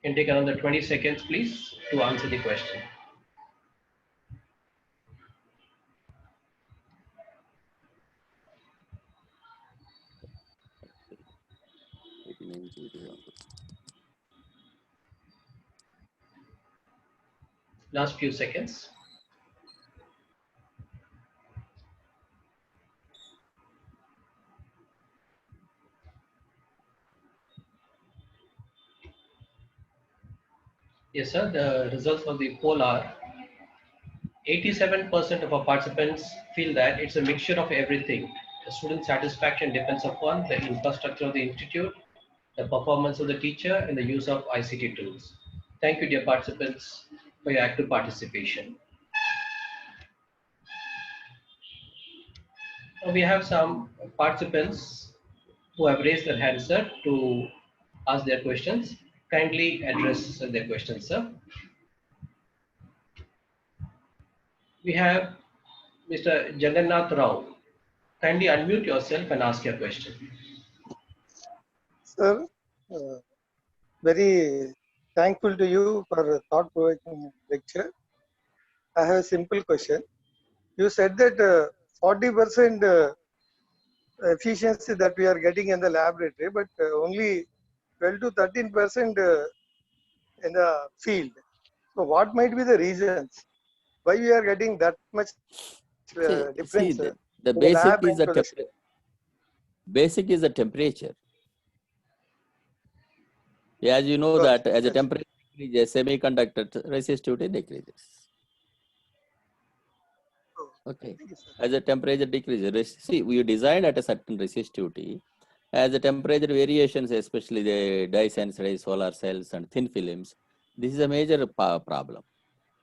can take another 20 seconds, please, to answer the question. Last few seconds. Yes, sir. The results of the poll are 87% of our participants feel that it's a mixture of everything. The student satisfaction depends upon the infrastructure of the institute, the performance of the teacher, and the use of ICT tools. Thank you, dear participants, for your active participation. Now we have some participants who have raised their hands, sir, to ask their questions. Kindly address their questions, sir. We have Mr. Jagannath Rao. Kindly unmute yourself and ask your question. Sir, uh, very thankful to you for a thought-provoking lecture. I have a simple question. You said that 40% efficiency that we are getting in the laboratory, but only 12 to 13% in the field. So what might be the reasons why we are getting that much difference the in the basic lab is and the to the basic is the temperature. As you know Yes, that as a yes. temperature increases, semiconductor resistivity decreases. Okay. Thank you, sir. As the temperature decreases, see, we designed at a certain resistivity. As the temperature variations, especially the dye sensitized solar cells and thin films, this is a major problem.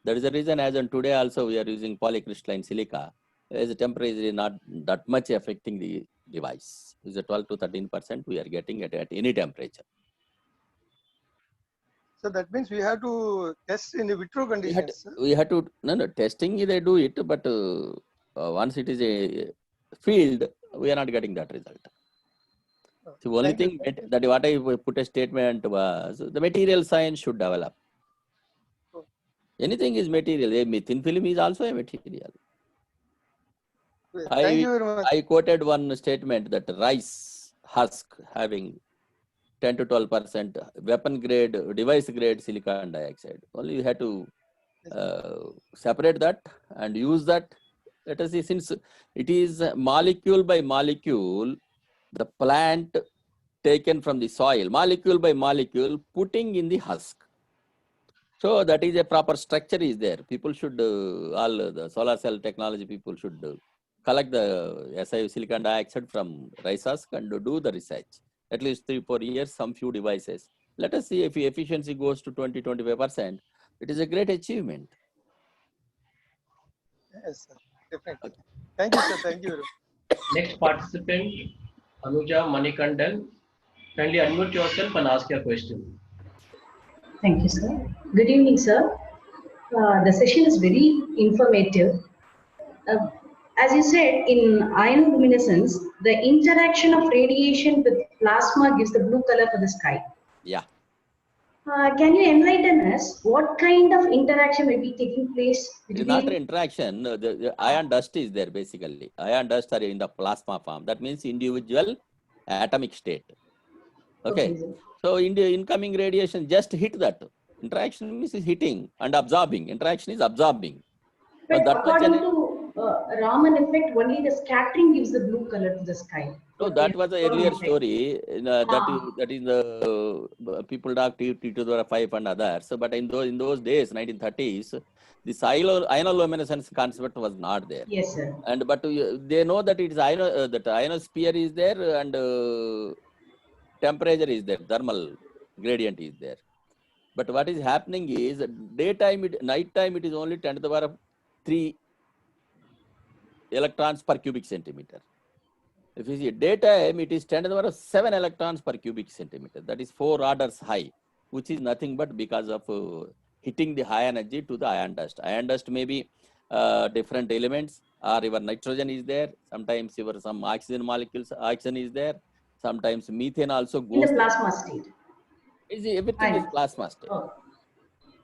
That is the reason, as on today also, we are using polycrystalline silica. As the temperature is not that much affecting the device. It's a 12 to 13% we are getting at any temperature. So that means we have to test in the vitro conditions. Sir. We had to no testing they do it, but once it is a field, we are not getting that result. The only Thank you, thing sir. that what I put a statement was the material science should develop. Oh. Anything is material. A thin film is also a material. Thank you very much. I quoted one statement that rice husk having 10 to 12% weapon grade, device grade silicon dioxide. Only you have to separate that and use that. Let us see, since it is molecule by molecule, the plant taken from the soil, molecule by molecule, putting in the husk. So that is a proper structure is there. People should, all the solar cell technology people should collect the SiO silicon dioxide from rice husk and do the research. At least 3-4 years, some few devices. Let us see if the efficiency goes to 20-25%. It is a great achievement. Yes, sir. Definitely. Thank you, sir. Thank you very much. Next participant, Anuja Manikandan. Kindly unmute yourself and ask your question. Thank you, sir. Good evening, sir. The session is very informative. As you said, in ionoluminescence, the interaction of radiation with plasma gives the blue color for the sky. Yeah. Can you enlighten us what kind of interaction may be taking place It is not an between? interaction. The ion dust is there basically. Ion dust are in the plasma form. That means individual atomic state. Okay. Sir. So in the incoming radiation just hit that. Interaction means is hitting and absorbing. Interaction is absorbing. But that according much to Raman effect, only the scattering gives the blue color to the sky. no, that was the earlier story. Ah. That is the people talk T to the 5 and others. So, but in those days, 1930s, this ionoluminescence concept was not there. Yes, sir. And but they know that it is that ionosphere is there and temperature is there, thermal gradient is there. But what is happening is daytime, night time, it is only 10 to the power of 3 electrons per cubic centimeter. If you see daytime, it is 10 to the power of 7 electrons per cubic centimeter. That is 4 orders high, which is nothing but because of hitting the high energy to the ion dust. Ion dust may be different elements, or your nitrogen is there. Sometimes your some oxygen molecules, oxygen is there. Sometimes methane also goes In the there. plasma state. Everything is plasma state. Oh.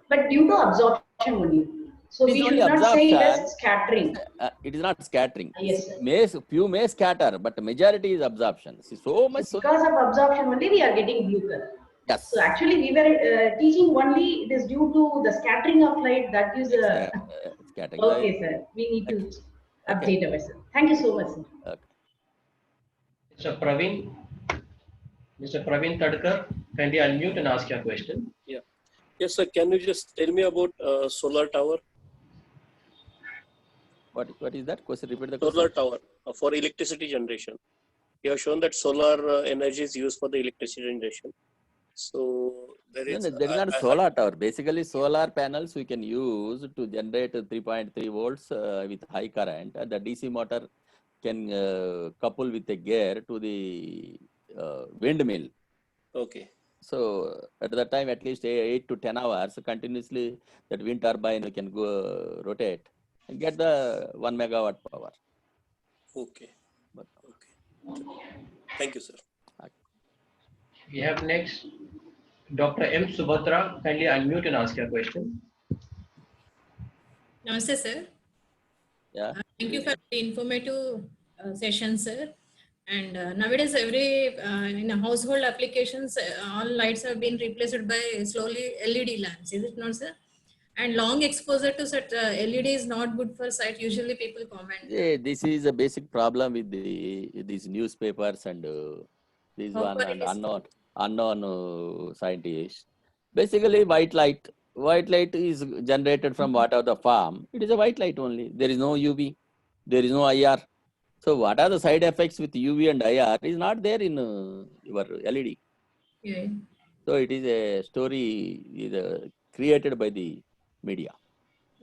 But due to absorption only. So we should not say it as scattering. It is not scattering. Yes, sir. Few may scatter, but majority is absorption. See, so much. Because of absorption only, we are getting blue color. Yes. So actually, we were teaching only it is due to the scattering of light that gives a. Scattering. Okay, sir. We need to update ourselves. Thank you so much, sir. Okay. Mr. Praveen Tadkar, kindly unmute and ask your question. Yeah. Yes, sir. Can you just tell me about solar tower? What is that question? Repeat the Solar question. tower for electricity generation. You have shown that solar energy is used for the electricity generation. So there No, is, no, there is not a I heard, solar tower. Basically, solar panels we can use to generate 3.3 volts with high current. And the DC motor can couple with a gear to the windmill. okay. So at that time, at least 8 to 10 hours continuously, that wind turbine we can go rotate and get the 1 megawatt power. Okay. But, Okay. Thank you, sir. We have next Dr. M. Subhadra. Kindly unmute and ask your question. Namaste, sir. yeah. Thank you for the informative session, sir. And nowadays, in household applications, all lights have been replaced by slowly LED lamps. Is it not, sir? And long exposure to such LED is not good for sight. Usually, people comment. Yeah, this is a basic problem with these newspapers and this How one far and it is? unknown scientists. Basically, white light. White light is generated from what of the farm. It is a white light only. There is no UV. There is no IR. So what are the side effects with UV and IR is not there in your LED. Yeah. So it is a story created by the media.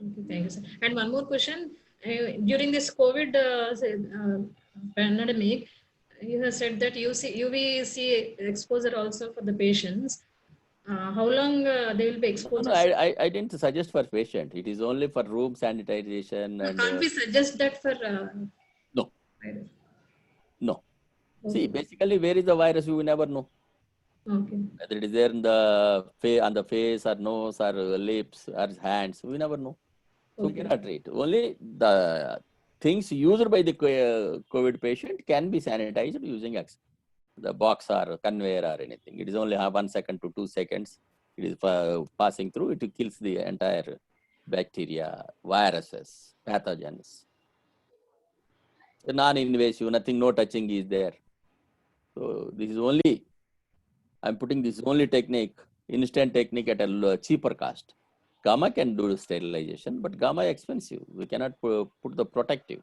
Okay, thank you, sir. And one more question. During this COVID pandemic, you have said that UVC exposure also for the patients. How long they will be exposed? No, I didn't suggest for patient. It is only for room sanitization and Can't we suggest that for no, virus? no. Okay. See, basically, where is the virus? We will never know Okay. whether it is there in the on the face or nose or lips or hands. We never know. So we Okay. cannot treat. Only the things used by the COVID patient can be sanitized using the box or conveyor or anything. It is only 1 second to 2 seconds. It is passing through. It kills the entire bacteria, viruses, pathogens. Non-invasive, nothing, no touching is there. So this is only, I'm putting this only technique, instant technique at a cheaper cost. Gamma can do sterilization, but gamma expensive. We cannot put the protective.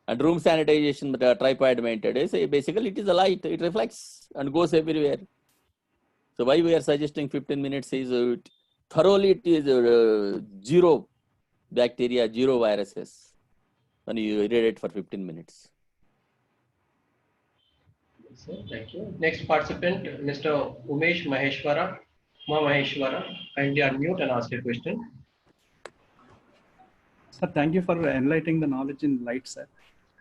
And room sanitization, the tripod maintained is basically it is a light. It reflects and goes everywhere. So why we are suggesting 15 minutes is thoroughly it is zero bacteria, zero viruses when you irradiate for 15 minutes. Thank you. Next participant, Mr. Umesh Maheshwara. Maheshwara, kindly unmute and ask your question. Sir, thank you for enlightening the knowledge in light, sir.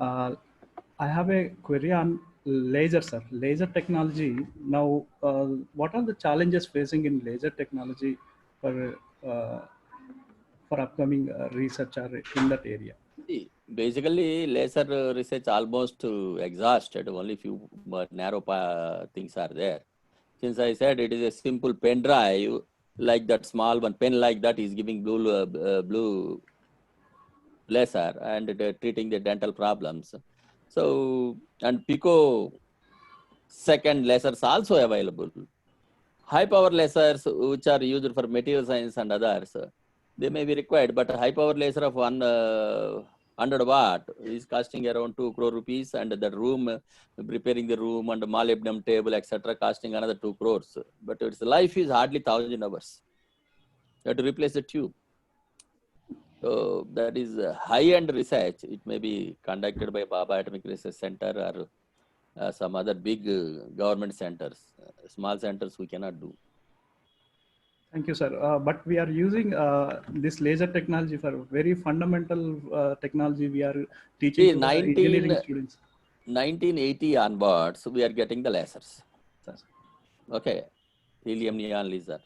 I have a query on laser, sir. Laser technology. Now, what are the challenges facing in laser technology for upcoming research or in that area? See, basically, laser research almost exhausted. Only few narrow things are there. Since I said it is a simple pen drive, like that small one, pen like that is giving blue laser and treating the dental problems. So, and pico second lasers also available. High power lasers, which are used for material science and others, they may be required, but a high power laser of 100 watt is costing around 2 crore rupees, and the room, preparing the room and molybdenum table, etc., costing another 2 crores. But its life is hardly 1,000 hours. You have to replace the tube. So that is high-end research. It may be conducted by Baba Atomic Research Center or some other big government centers. Small centers we cannot do. Thank you, sir. But we are using this laser technology for very fundamental technology we are teaching See, to the engineering students. 1980 onwards, we are getting the lasers. Sir. Okay, helium neon laser.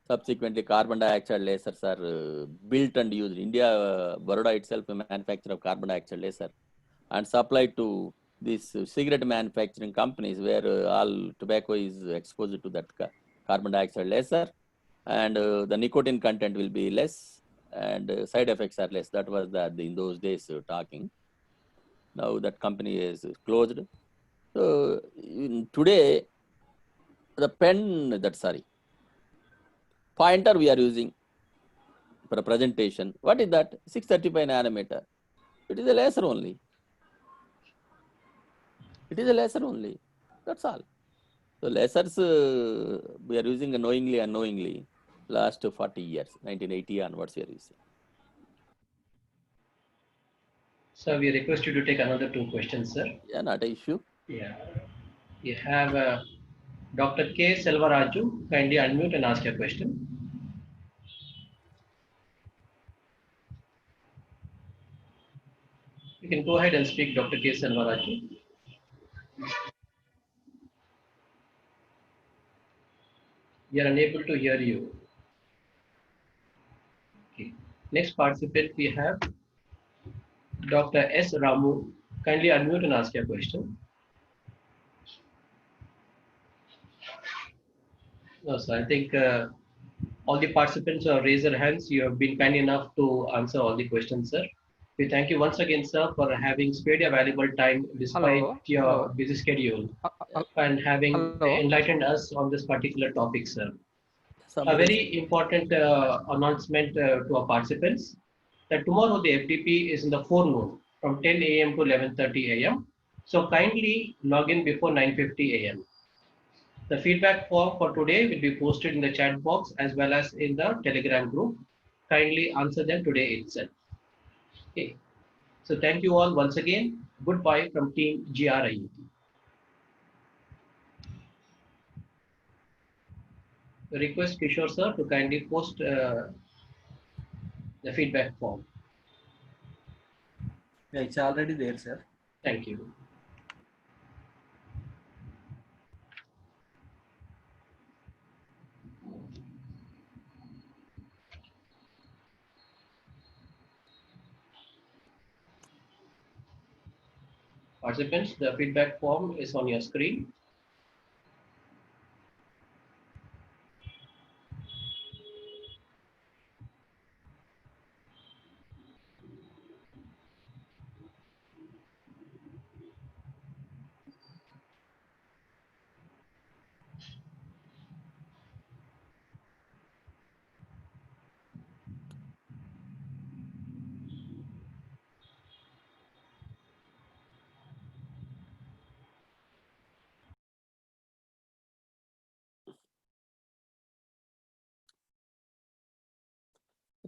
Subsequently, carbon dioxide lasers are built and used. India, Baroda itself, a manufacturer of carbon dioxide laser, and supplied to these cigarette manufacturing companies where all tobacco is exposed to that carbon dioxide laser, and the nicotine content will be less, and side effects are less. That was in those days talking. Now that company is closed. So today, the pen, pointer we are using for a presentation. What is that? 635 nanometer. It is a laser only. It is a laser only. That's all. So lasers we are using knowingly, unknowingly last 40 years, 1980 onwards we are using. So we request you to take another 2 questions, sir. Yeah, not an issue. Yeah. We have Dr. K. Selvaraju. Kindly unmute and ask your question. You can go ahead and speak, Dr. K. Selvaraju. We are unable to hear you. Okay. Next participant we have Dr. S. Ramu. Kindly unmute and ask your question. No, sir. I think all the participants have raised their hands. You have been kind enough to answer all the questions, sir. We thank you once again, sir, for having spared your valuable time despite your busy schedule and having enlightened us on this particular topic, sir. A very important announcement to our participants that tomorrow the FDP is in the forenoon from 10 a.m. to 11:30 a.m. So kindly log in before 9:50 a.m. The feedback form for today will be posted in the chat box as well as in the Telegram group. Kindly answer them today itself. Okay. So thank you all once again. Goodbye from Team GRIET. Request Kishore sir to kindly post the feedback form. Yeah, it's already there, sir. Thank you. Participants, the feedback form is on your screen.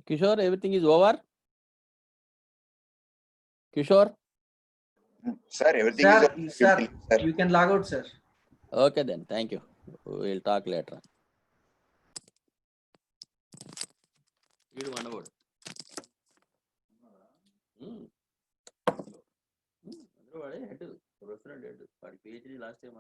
Kishore, everything is over? Kishore? Sir, everything is okay. Sir, you can log out, sir. Okay then, thank you. We'll talk later. Read one word. Head, professor head. PhD last time.